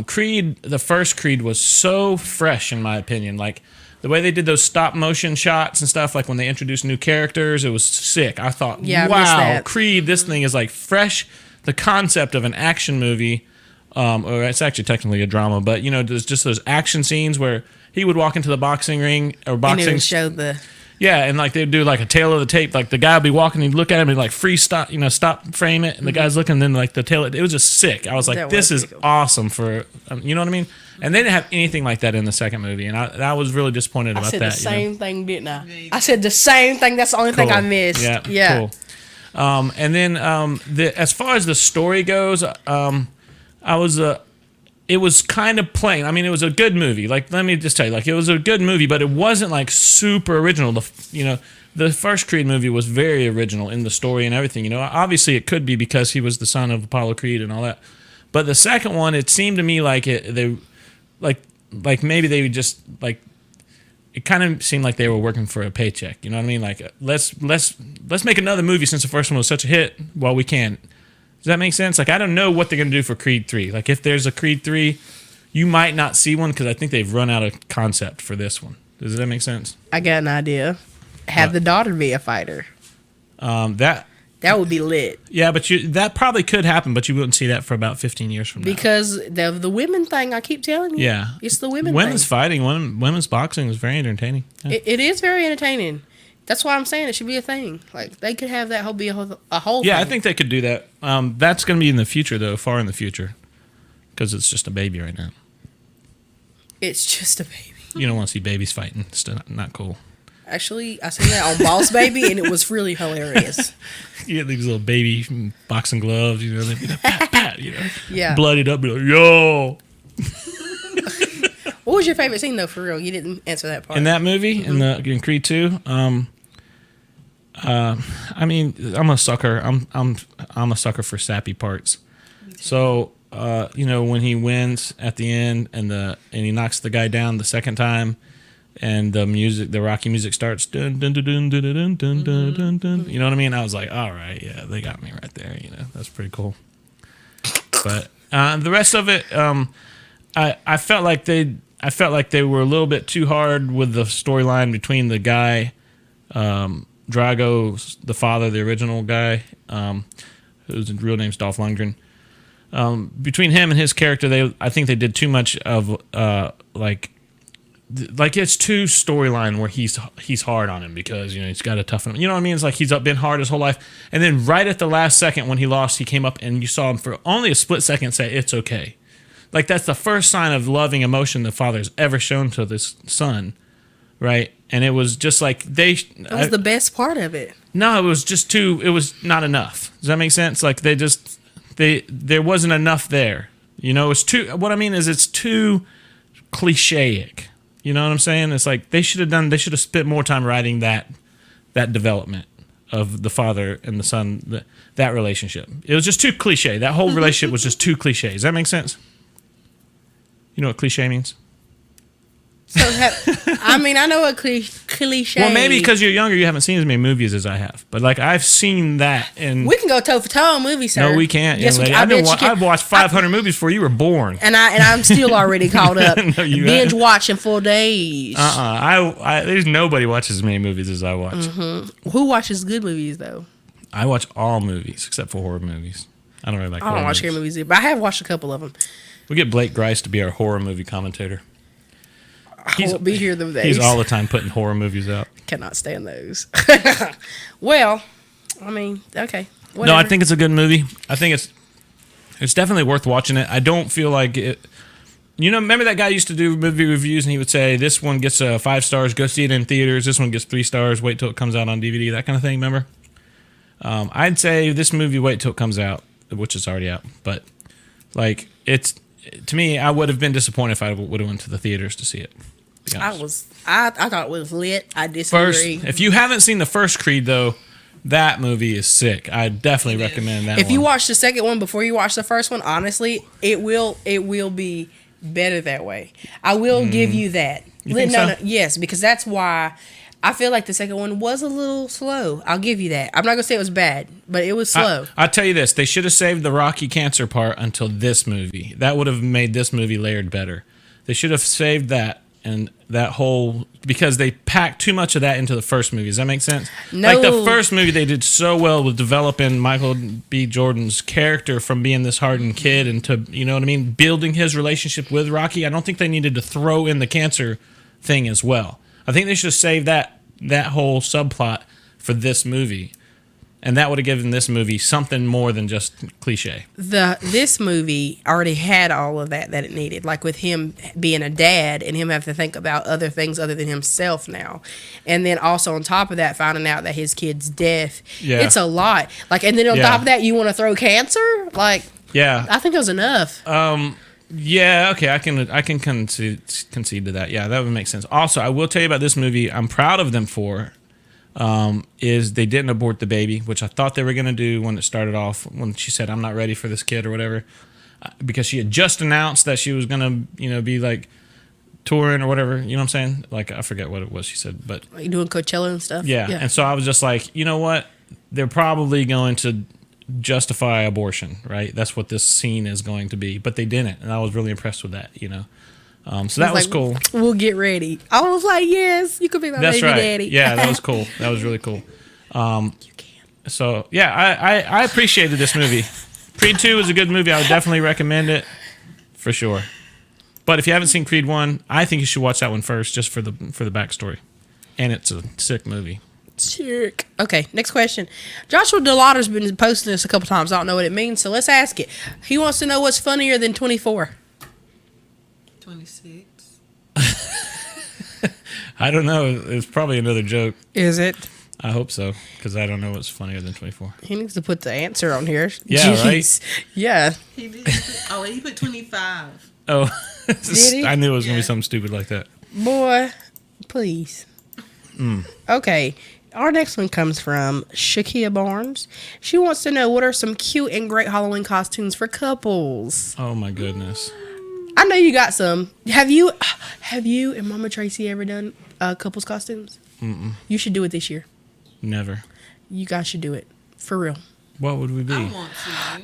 Creed, the first Creed, was so fresh in my opinion. Like the way they did those stop motion shots and stuff, like when they introduced new characters, it was sick. I thought,
Yeah, I missed
wow,
that.
Creed, this thing is like fresh. The concept of an action movie, or it's actually technically a drama, but you know, there's just those action scenes where he would walk into the boxing ring or
And it
boxing.
would show the...
Yeah, and like they'd do like a tail of the tape. Like the guy would be walking, he'd look at him and like stop frame it, and the guy's looking, and then like the tail. It was just sick. I was like,
That
this
was
is
pretty cool.
awesome for, you know what I mean? And they didn't have anything like that in the second movie, and I was really disappointed
I
about
said
that.
the same thing, didn't I? I said the same thing. That's the only thing I missed.
Yeah, cool. And then as far as the story goes, it was kind of plain. I mean, it was a good movie. Like, let me just tell you, like, it was a good movie, but it wasn't like super original. The first Creed movie was very original in the story and everything. You know, obviously it could be because he was the son of Apollo Creed and all that. But the second one, it seemed to me like maybe they would just like. It kind of seemed like they were working for a paycheck. You know what I mean? Like, let's make another movie since the first one was such a hit while we can. Does that make sense? Like, I don't know what they're going to do for Creed 3. Like, if there's a Creed 3, you might not see one because I think they've run out of concept for this one. Does that make sense?
I got an idea. Have the daughter be a fighter.
That
would be lit.
Yeah, but that probably could happen, but you wouldn't see that for about 15 years from now.
Because the women thing, I keep telling you.
Yeah.
It's the women
Women's
thing.
fighting, women's boxing is very entertaining. Yeah.
It is very entertaining. That's why I'm saying it should be a thing. Like, they could have that be a whole
Yeah,
thing.
I think they could do that. That's going to be in the future, though, far in the future, because it's just a baby right now.
It's just a baby.
You don't want to see babies fighting. It's not cool.
Actually, I seen that on Boss Baby, and it was really hilarious.
You get these little baby boxing gloves, you know, they'd be like, pat, pat, you know,
Yeah.
bloodied up, be like, yo.
was your favorite scene though? For real, you didn't answer that part.
In that movie, in Creed 2, I mean, I'm a sucker. I'm a sucker for sappy parts. So, when he wins at the end and he knocks the guy down the second time, and the Rocky music starts, dun dun dun dun dun dun dun dun dun dun. You know what I mean? I was like, all right, yeah, they got me right there. That's pretty cool. But the rest of it, I felt like they were a little bit too hard with the storyline between the guy, Drago, the father, the original guy, whose real name's Dolph Lundgren. Between him and his character, I think they did too much of like it's too storyline where he's hard on him because he's got to toughen him. You know what I mean? It's like he's been hard his whole life, and then right at the last second when he lost, he came up and you saw him for only a split second say it's okay. Like that's the first sign of loving emotion the father's ever shown to this son, right? And it was just like that was
the best part of it.
No, it was just too. It was not enough. Does that make sense? Like there wasn't enough there. It's too. What I mean is it's too clichéic. You know what I'm saying? It's like they should have spent more time writing that development of the father and the son, that relationship. It was just too cliche. That whole relationship was just too cliche. Does that make sense? You know what cliche means?
So, I know what cliche.
Well, maybe because you're younger, you haven't seen as many movies as I have. But like I've seen that, and
we can go toe for toe on movies, sir.
No, we can't.
Yes,
lady. I've watched 500 movies before you were born,
and I'm still already caught up.
No,
binge watching for days.
There's nobody watches as many movies as I watch.
Mm-hmm. Who watches good movies though?
I watch all movies except for horror movies. I don't really like.
I don't watch scary movies either, but I have watched a couple of them.
We get Blake Grice to be our horror movie commentator.
I won't be here them days.
He's all the time putting horror movies out.
Cannot stand those. Well, okay. Whatever.
No, I think it's a good movie. I think it's definitely worth watching it. I don't feel like it. Remember that guy used to do movie reviews and he would say, this one gets 5 stars, go see it in theaters. This one gets 3 stars, wait till it comes out on DVD, that kind of thing, remember? I'd say this movie, wait till it comes out, which is already out. But, to me, I would have been disappointed if I would have went to the theaters to see it.
I thought it was lit. I disagree.
If you haven't seen the first Creed, though, that movie is sick. I definitely recommend that.
If you watch the second one before you watch the first one, honestly, it will be better that way. I will give you that.
You think so?
No, yes, because that's why I feel like the second one was a little slow. I'll give you that. I'm not gonna say it was bad, but it was slow.
I'll tell you this: they should have saved the Rocky cancer part until this movie. That would have made this movie layered better. They should have saved that and that whole, because they packed too much of that into the first movie. Does that make sense?
No.
Like the first movie, they did so well with developing Michael B. Jordan's character from being this hardened kid and to, you know what I mean, building his relationship with Rocky. I don't think they needed to throw in the cancer thing as well. I think they should have saved that whole subplot for this movie. And that would have given this movie something more than just cliche.
This movie already had all of that it needed, like with him being a dad and him having to think about other things other than himself now. And then also on top of that, finding out that his kid's deaf. Yeah. It's a lot. And then on top of that, you want to throw cancer? Yeah. I think it was enough.
Yeah, okay, I can concede to that. Yeah, that would make sense. Also, I will tell you about this movie. I'm proud of them for is they didn't abort the baby, which I thought they were going to do when it started off, when she said, I'm not ready for this kid or whatever, because she had just announced that she was going to, be touring or whatever, you know what I'm saying? I forget what it was she said, but...
doing Coachella and stuff?
Yeah, and so I was just like, you know what? They're probably going to justify abortion, right? That's what this scene is going to be, but they didn't, and I was really impressed with that, So that was cool.
We'll get ready. I was like, yes, you could be my baby daddy.
Yeah, that was cool. That was really cool. You can. So, yeah, I appreciated this movie. Creed 2 is a good movie. I would definitely recommend it for sure. But if you haven't seen Creed 1, I think you should watch that one first just for the backstory. And it's a sick movie.
Sick. Okay, next question. Joshua DeLauder's been posting this a couple times. I don't know what it means, so let's ask it. He wants to know what's funnier than 24.
26.
I don't know. It's probably another joke.
Is it?
I hope so, because I don't know what's funnier than 24.
He needs to put the answer on here.
Yeah, jeez.
Right? Yeah.
He put 25.
Oh.
Did he?
I knew it was gonna be something stupid like that.
Boy, please. Okay. Our next one comes from Shakia Barnes. She wants to know what are some cute and great Halloween costumes for couples.
Oh my goodness.
I know you got some. Have you and Mama Tracy ever done couples costumes?
Mm-mm.
You should do it this year.
Never.
You guys should do it for real.
What would we be?
I want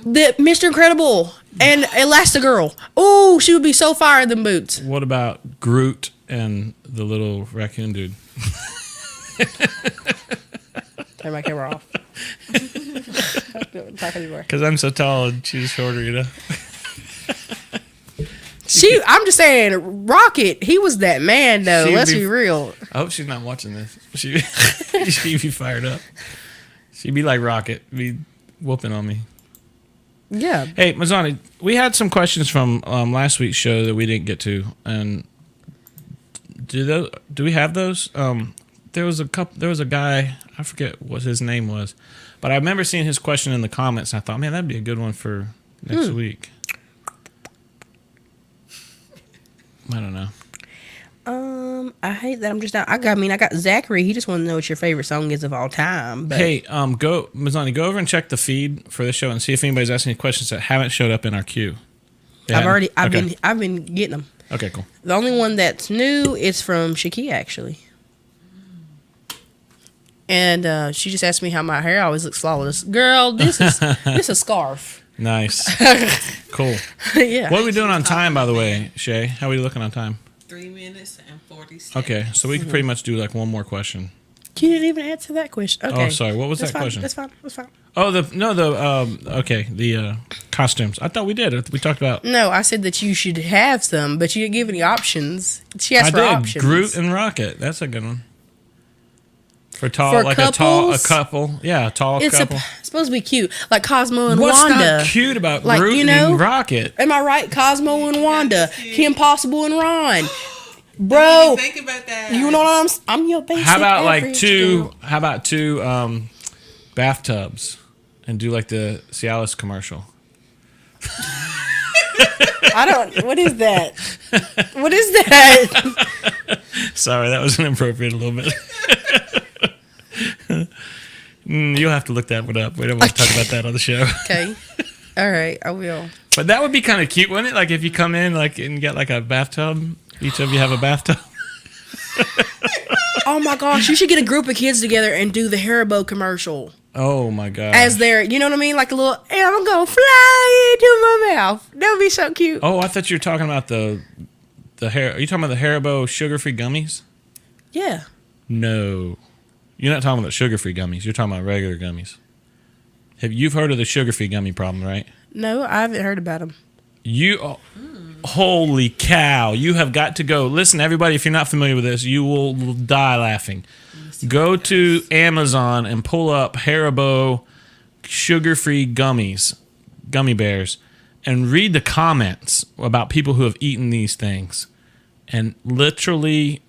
to.
The Mr. Incredible and Elastigirl. Oh, she would be so fire in them boots.
What about Groot and the little raccoon dude?
Turn my camera off. Don't talk anymore.
Because I'm so tall and she's shorter, you know.
I'm just saying, Rocket, he was that man though. Let's be real.
I hope she's not watching this. She'd be fired up. She'd be like Rocket, be whooping on me.
Yeah.
Hey, Mazzani, we had some questions from last week's show that we didn't get to, and do we have those? There was a guy, I forget what his name was, but I remember seeing his question in the comments, and I thought, man, that'd be a good one for next week. I don't know.
I hate that I'm just not. I got Zachary. He just wanted to know what your favorite song is of all time. But
Hey, Mazzani, go over and check the feed for the show and see if anybody's asking any questions that haven't showed up in our queue.
I've been getting them.
Okay, cool.
The only one that's new is from Shakia actually. And she just asked me how my hair always looks flawless. Girl, this is a scarf.
Nice. Cool.
Yeah.
What are we doing on time, by the way, Shay? How are we looking on time?
3 minutes and 40 seconds.
Okay, so we can pretty much do like one more question.
You didn't even answer that question. Okay.
Oh, sorry. What was that question?
That's fine.
Oh, the costumes. I thought we did. We talked about.
No, I said that you should have some, but you didn't give any options. She asked for options.
Groot and Rocket. That's a good one. For tall,
For
like
couples?
a couple. Yeah, a tall
It's
couple.
supposed to be cute, like Cosmo and
What's
Wanda.
not cute about
Like,
Groot
you know,
and Rocket?
Am I right? Cosmo and Wanda, Kim Possible and Ron.
I
Bro,
didn't even think about that.
you know what I'm your basic
How about like
average
two?
girl.
How about two bathtubs and do like the Cialis commercial?
I don't. What is that? What is that?
Sorry, that was inappropriate a little bit. You'll have to look that one up. We don't want to talk about that on the show.
Okay. All right, I will.
But that would be kind of cute, wouldn't it? Like if you come in like and get like a bathtub. Each of you have a bathtub.
Oh my gosh, you should get a group of kids together and do the Haribo commercial.
Oh my god.
As their, you know what I mean? Like a little, and I'm gonna fly into my mouth. That would be so cute.
Oh, I thought you were talking about the hair. Are you talking about the Haribo sugar-free gummies?
Yeah.
No. You're not talking about sugar-free gummies. You're talking about regular gummies. You've heard of the sugar-free gummy problem, right?
No, I haven't heard about them.
Holy cow. You have got to go. Listen, everybody, if you're not familiar with this, you will die laughing. Go to Amazon and pull up Haribo sugar-free gummy bears, and read the comments about people who have eaten these things and literally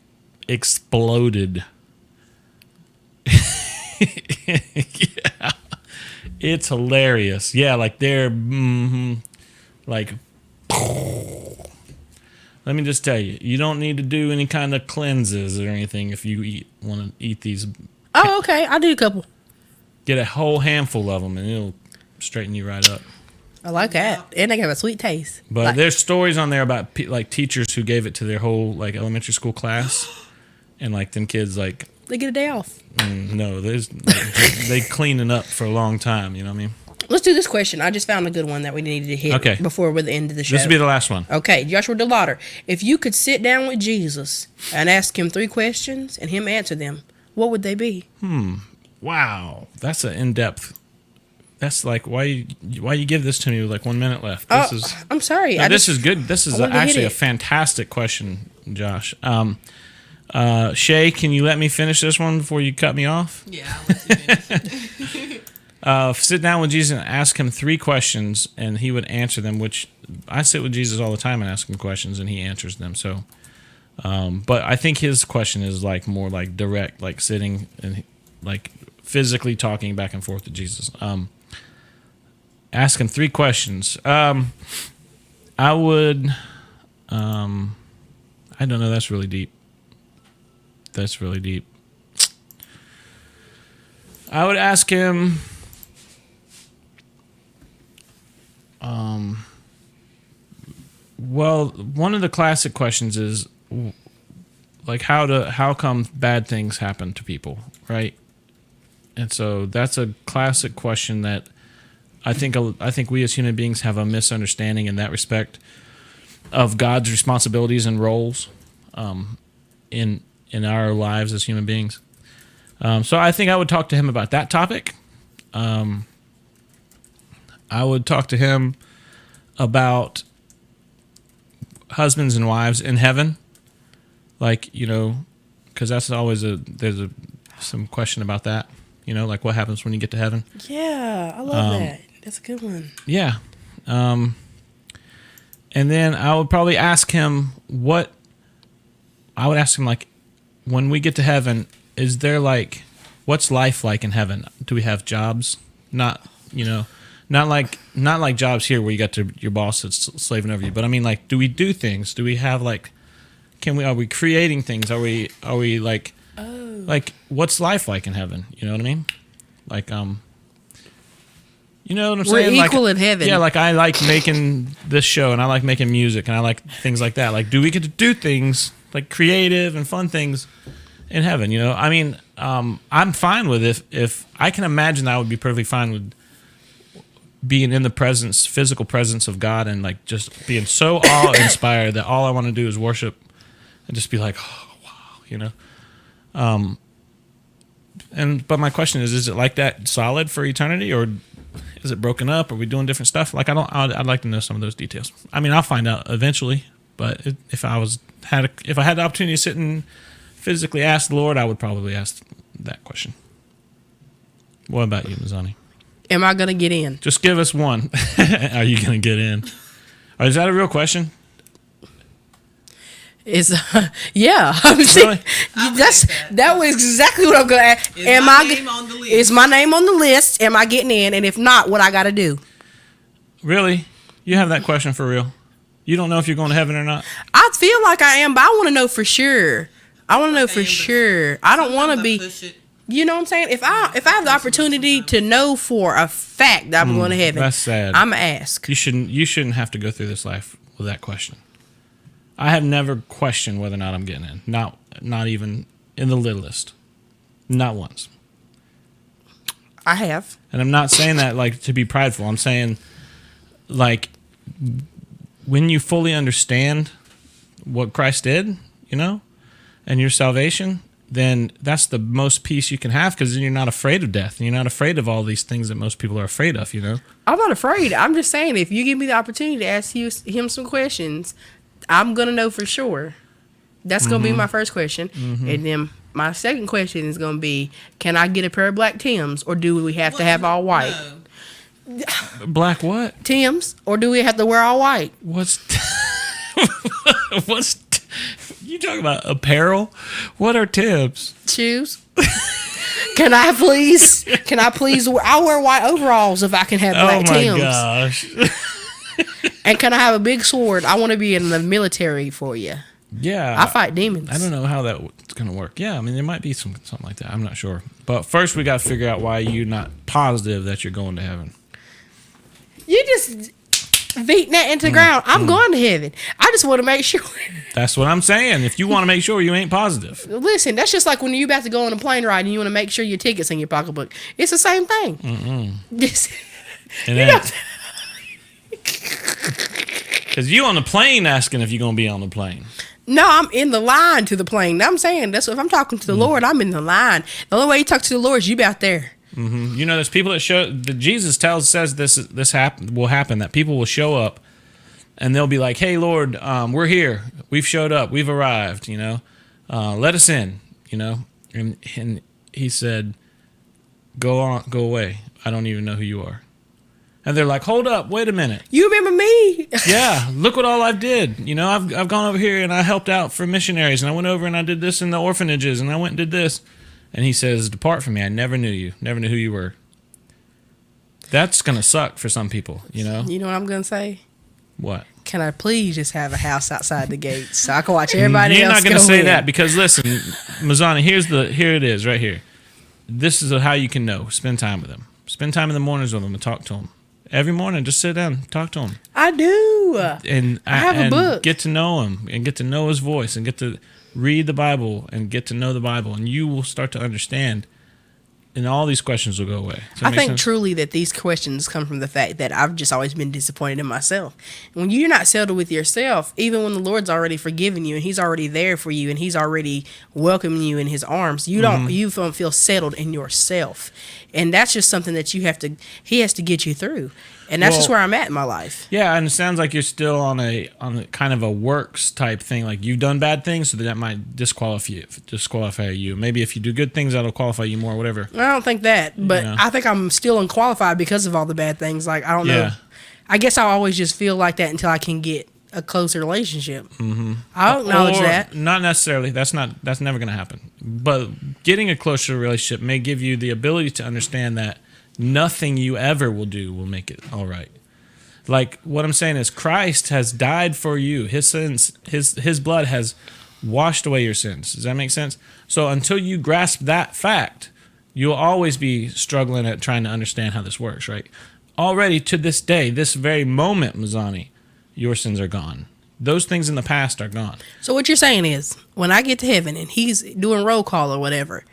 exploded. Yeah. It's hilarious. Yeah, like they're like. Let me just tell you, you don't need to do any kind of cleanses or anything if you want to eat these.
Oh, okay. I'll do a couple.
Get a whole handful of them, and it'll straighten you right up.
I like that, and they have a sweet taste.
But
like,
there's stories on there about like teachers who gave it to their whole like elementary school class, and like them kids like
they get a day off.
No, there's they cleaning up for a long time. You know what I mean?
Let's do this question. I just found a good one that we needed to hit before we're the end of the show.
This will be the last one.
Okay, Joshua DeLauder. If you could sit down with Jesus and ask him 3 questions and him answer them, what would they be?
Wow, that's an in-depth. That's like why you give this to me with like 1 minute left.
I'm sorry.
No, this is good. This is actually a
it.
fantastic question, Josh. Shay, can you let me finish this one before you cut me off?
Yeah, I'll let you finish.
Sit down with Jesus and ask him 3 questions, and he would answer them. Which I sit with Jesus all the time and ask him questions, and he answers them. So, but I think his question is like more like direct, like sitting and like physically talking back and forth with Jesus. Ask him 3 questions. I would I don't know. That's really deep. That's really deep. I would ask him. Well, one of the classic questions is, like, how come bad things happen to people, right? And so that's a classic question that I think we as human beings have a misunderstanding in that respect of God's responsibilities and roles in our lives as human beings. So I think I would talk to him about that topic. I would talk to him about husbands and wives in heaven, like, because that's always there's some question about that, like what happens when you get to heaven.
Yeah, I love that. That's a good one.
Yeah. And then I would probably ask him like, when we get to heaven, is there what's life like in heaven? Do we have jobs? Not like jobs here where you got your boss that's slaving over you, but I mean, like, do we do things? Do we have are we creating things? Are we what's life like in heaven? You know what I mean? Like, you know what I'm saying?
We're equal in heaven.
Yeah, like I like making this show and I like making music and I like things like that. Like, do we get to do things like creative and fun things in heaven? I mean, I'm fine with if I can imagine that I would be perfectly fine with being in the physical presence of God and like just being so awe-inspired that all I want to do is worship and just be like, oh, wow, But my question is it like that solid for eternity, or is it broken up? Are we doing different stuff? Like, I'd like to know some of those details. I mean, I'll find out eventually, but if I had the opportunity to sit and physically ask the Lord, I would probably ask that question. What about you, Mazzani?
Am I going to get in?
Just give us one. Are you going to get in? Or is that a real question?
Yeah.
Really?
That was exactly what I'm going to ask.
Is my name on the list?
Is my name on the list? Am I getting in? And if not, what I got to do?
Really? You have that question for real? You don't know if you're going to heaven or not?
I feel like I am, but I want to know for sure. I want to know for sure. I don't want to be. You know what I'm saying? If I have the opportunity to know for a fact that I'm going to heaven,
that's sad.
I'm gonna ask.
You shouldn't have to go through this life with that question. I have never questioned whether or not I'm getting in. Not even in the littlest. Not once.
I have.
And I'm not saying that like to be prideful. I'm saying like when you fully understand what Christ did, and your salvation, then that's the most peace you can have, because then you're not afraid of death. And you're not afraid of all these things that most people are afraid of,
I'm not afraid. I'm just saying, if you give me the opportunity to ask him some questions, I'm going to know for sure. That's going to be my first question. Mm-hmm. And then my second question is going to be, can I get a pair of black Tims, or do we have to have all white?
No.
Black what?
Tims, or do we have to wear all white?
What's you talking about apparel? What are Tims?
Shoes. Can I please? I'll wear white overalls if I can have black Tims.
Oh my gosh.
And can I have a big sword? I want to be in the military for you.
Yeah.
I fight demons.
I don't know how that's going to work. Yeah, I mean, there might be something like that. I'm not sure. But first, we got to figure out why you're not positive that you're going to heaven.
You just beating that into the ground. I'm going to heaven. I just want to make sure.
That's what I'm saying. If you want to make sure, you ain't positive.
Listen, that's just like when you're about to go on a plane ride and you want to make sure your ticket's in your pocketbook. It's the same thing.
Because you on the plane asking if you're going to be on the plane.
No, I'm in the line to the plane. I'm saying that's if I'm talking to the Lord, I'm in the line. The only way you talk to the Lord is you be out there.
Mm-hmm. There's people that Jesus says this will happen, that people will show up and they'll be like, hey, Lord, we're here. We've showed up. We've arrived, let us in, and he said, go away. I don't even know who you are. And they're like, hold up, wait a minute.
You remember me?
Yeah, look what all I did. I've gone over here and I helped out for missionaries, and I went over and I did this in the orphanages, and I went and did this. And he says, depart from me. I never knew you. Never knew who you were. That's going to suck for some people,
You know what I'm going to say?
What?
can I please just have a house outside the gates so I can watch everybody
You're
else
not going to
go
say
in?
that because listen, Mazzani, here it is right here. This is how you can know. Spend time with him. Spend time in the mornings with him and talk to him. Every morning, just sit down, talk to him.
I do.
And
I have a book.
Get to know him and get to know his voice and get to read the Bible and get to know the Bible, and you will start to understand, and all these questions will go away.
I think truly that these questions come from the fact that I've just always been disappointed in myself. When you're not settled with yourself, even when the Lord's already forgiven you and He's already there for you and He's already welcoming you in His arms, you don't feel settled in yourself, and that's just something that He has to get you through. And that's just where I'm at in my life.
Yeah, and it sounds like you're still on a kind of a works type thing. Like you've done bad things, so that might disqualify you. Maybe if you do good things, that'll qualify you more, whatever.
I don't think that, but I think I'm still unqualified because of all the bad things. Like, I don't know. I guess I always just feel like that until I can get a closer relationship. Mm-hmm. I'll acknowledge that.
Not necessarily. That's never going to happen. But getting a closer relationship may give you the ability to understand that nothing you ever will do will make it all right. Like what I'm saying is Christ has died for you. His sins, his blood has washed away your sins. Does that make sense? So until you grasp that fact, you'll always be struggling at trying to understand how this works, right? Already to this day, this very moment, Mazzani, your sins are gone. Those things in the past are gone.
So what you're saying is, when I get to heaven and He's doing roll call or whatever,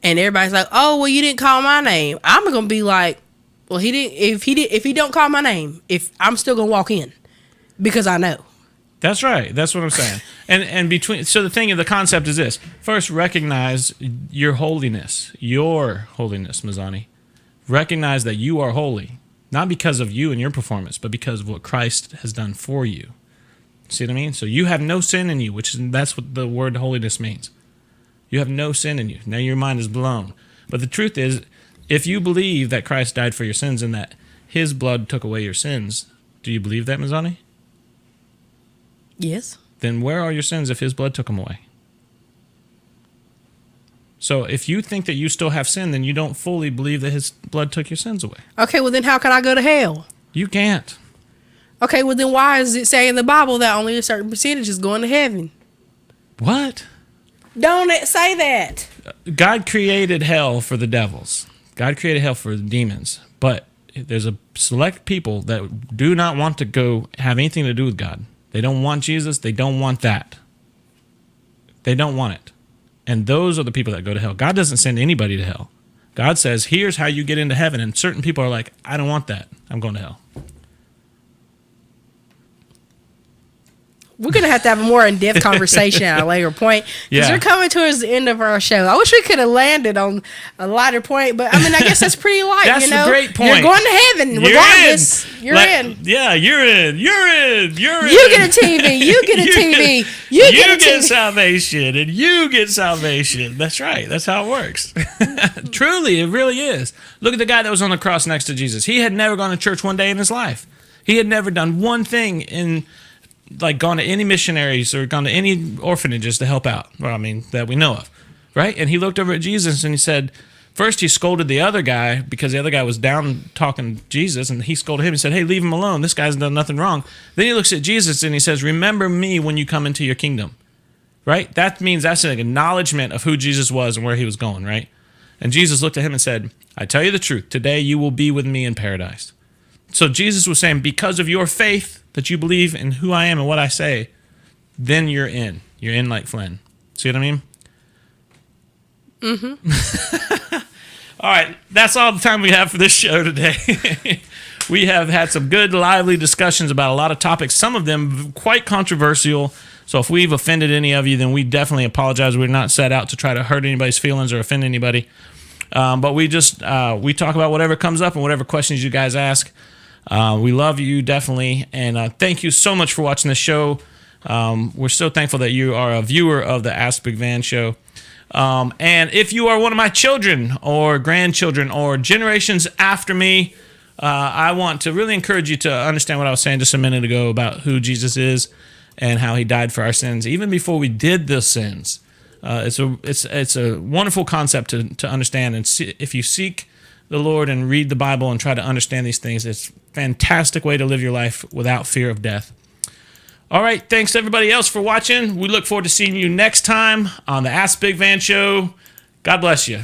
and everybody's like, "Oh, well, you didn't call my name," I'm gonna be like, "Well, he didn't. If he don't call my name, I'm still gonna walk in because I know."
That's right. That's what I'm saying. So the concept is this: first, recognize your holiness, Mazzani. Recognize that you are holy, not because of you and your performance, but because of what Christ has done for you. See what I mean? So you have no sin in you, that's what the word holiness means. You have no sin in you. Now your mind is blown. But the truth is, if you believe that Christ died for your sins and that His blood took away your sins, do you believe that, Mazzani?
Yes.
Then where are your sins if His blood took them away? So if you think that you still have sin, then you don't fully believe that His blood took your sins away.
Okay, well then how can I go to hell?
You can't.
Okay, well then why does it say in the Bible that only a certain percentage is going to heaven?
What?
Don't it say that?
God created hell for the devils. God created hell for the demons. But there's a select people that do not want to go have anything to do with God. They don't want Jesus. They don't want that. They don't want it. And those are the people that go to hell. God doesn't send anybody to hell. God says, here's how you get into heaven. And certain people are like, I don't want that. I'm going to hell.
We're going to have a more in-depth conversation at a later point. Because we're coming towards the end of our show. I wish we could have landed on a lighter point. But, I mean, I guess that's pretty light,
that's a great point.
You're going to heaven. Regardless, you're in.
Yeah, you're in.
You get a TV. You get a TV. You get
salvation. And you get salvation. That's right. That's how it works. Truly, it really is. Look at the guy that was on the cross next to Jesus. He had never gone to church one day in his life. He had never done one thing gone to any missionaries or gone to any orphanages to help out. Well, I mean, that we know of, right? And he looked over at Jesus and he said, first he scolded the other guy because the other guy was down talking to Jesus, and he scolded him and said, hey, leave him alone. This guy's done nothing wrong. Then he looks at Jesus and he says, remember me when you come into your kingdom, right? That means that's an acknowledgement of who Jesus was and where he was going, right? And Jesus looked at him and said, I tell you the truth, today you will be with me in paradise. So Jesus was saying, because of your faith that you believe in who I am and what I say, then you're in. You're in like Flynn. See what I mean? Mm-hmm. All right. That's all the time we have for this show today. We have had some good, lively discussions about a lot of topics, some of them quite controversial. So if we've offended any of you, then we definitely apologize. We're not set out to try to hurt anybody's feelings or offend anybody. But we just we talk about whatever comes up and whatever questions you guys ask. We love you, definitely, and thank you so much for watching this show. We're so thankful that you are a viewer of the Ask Big Van show. And if you are one of my children or grandchildren or generations after me, I want to really encourage you to understand what I was saying just a minute ago about who Jesus is and how he died for our sins, even before we did the sins. It's a wonderful concept to understand, and if you seek the Lord and read the Bible and try to understand these things, it's a fantastic way to live your life without fear of death. All right. Thanks to everybody else for watching. We look forward to seeing you next time on the Ask Big Van Show. God bless you.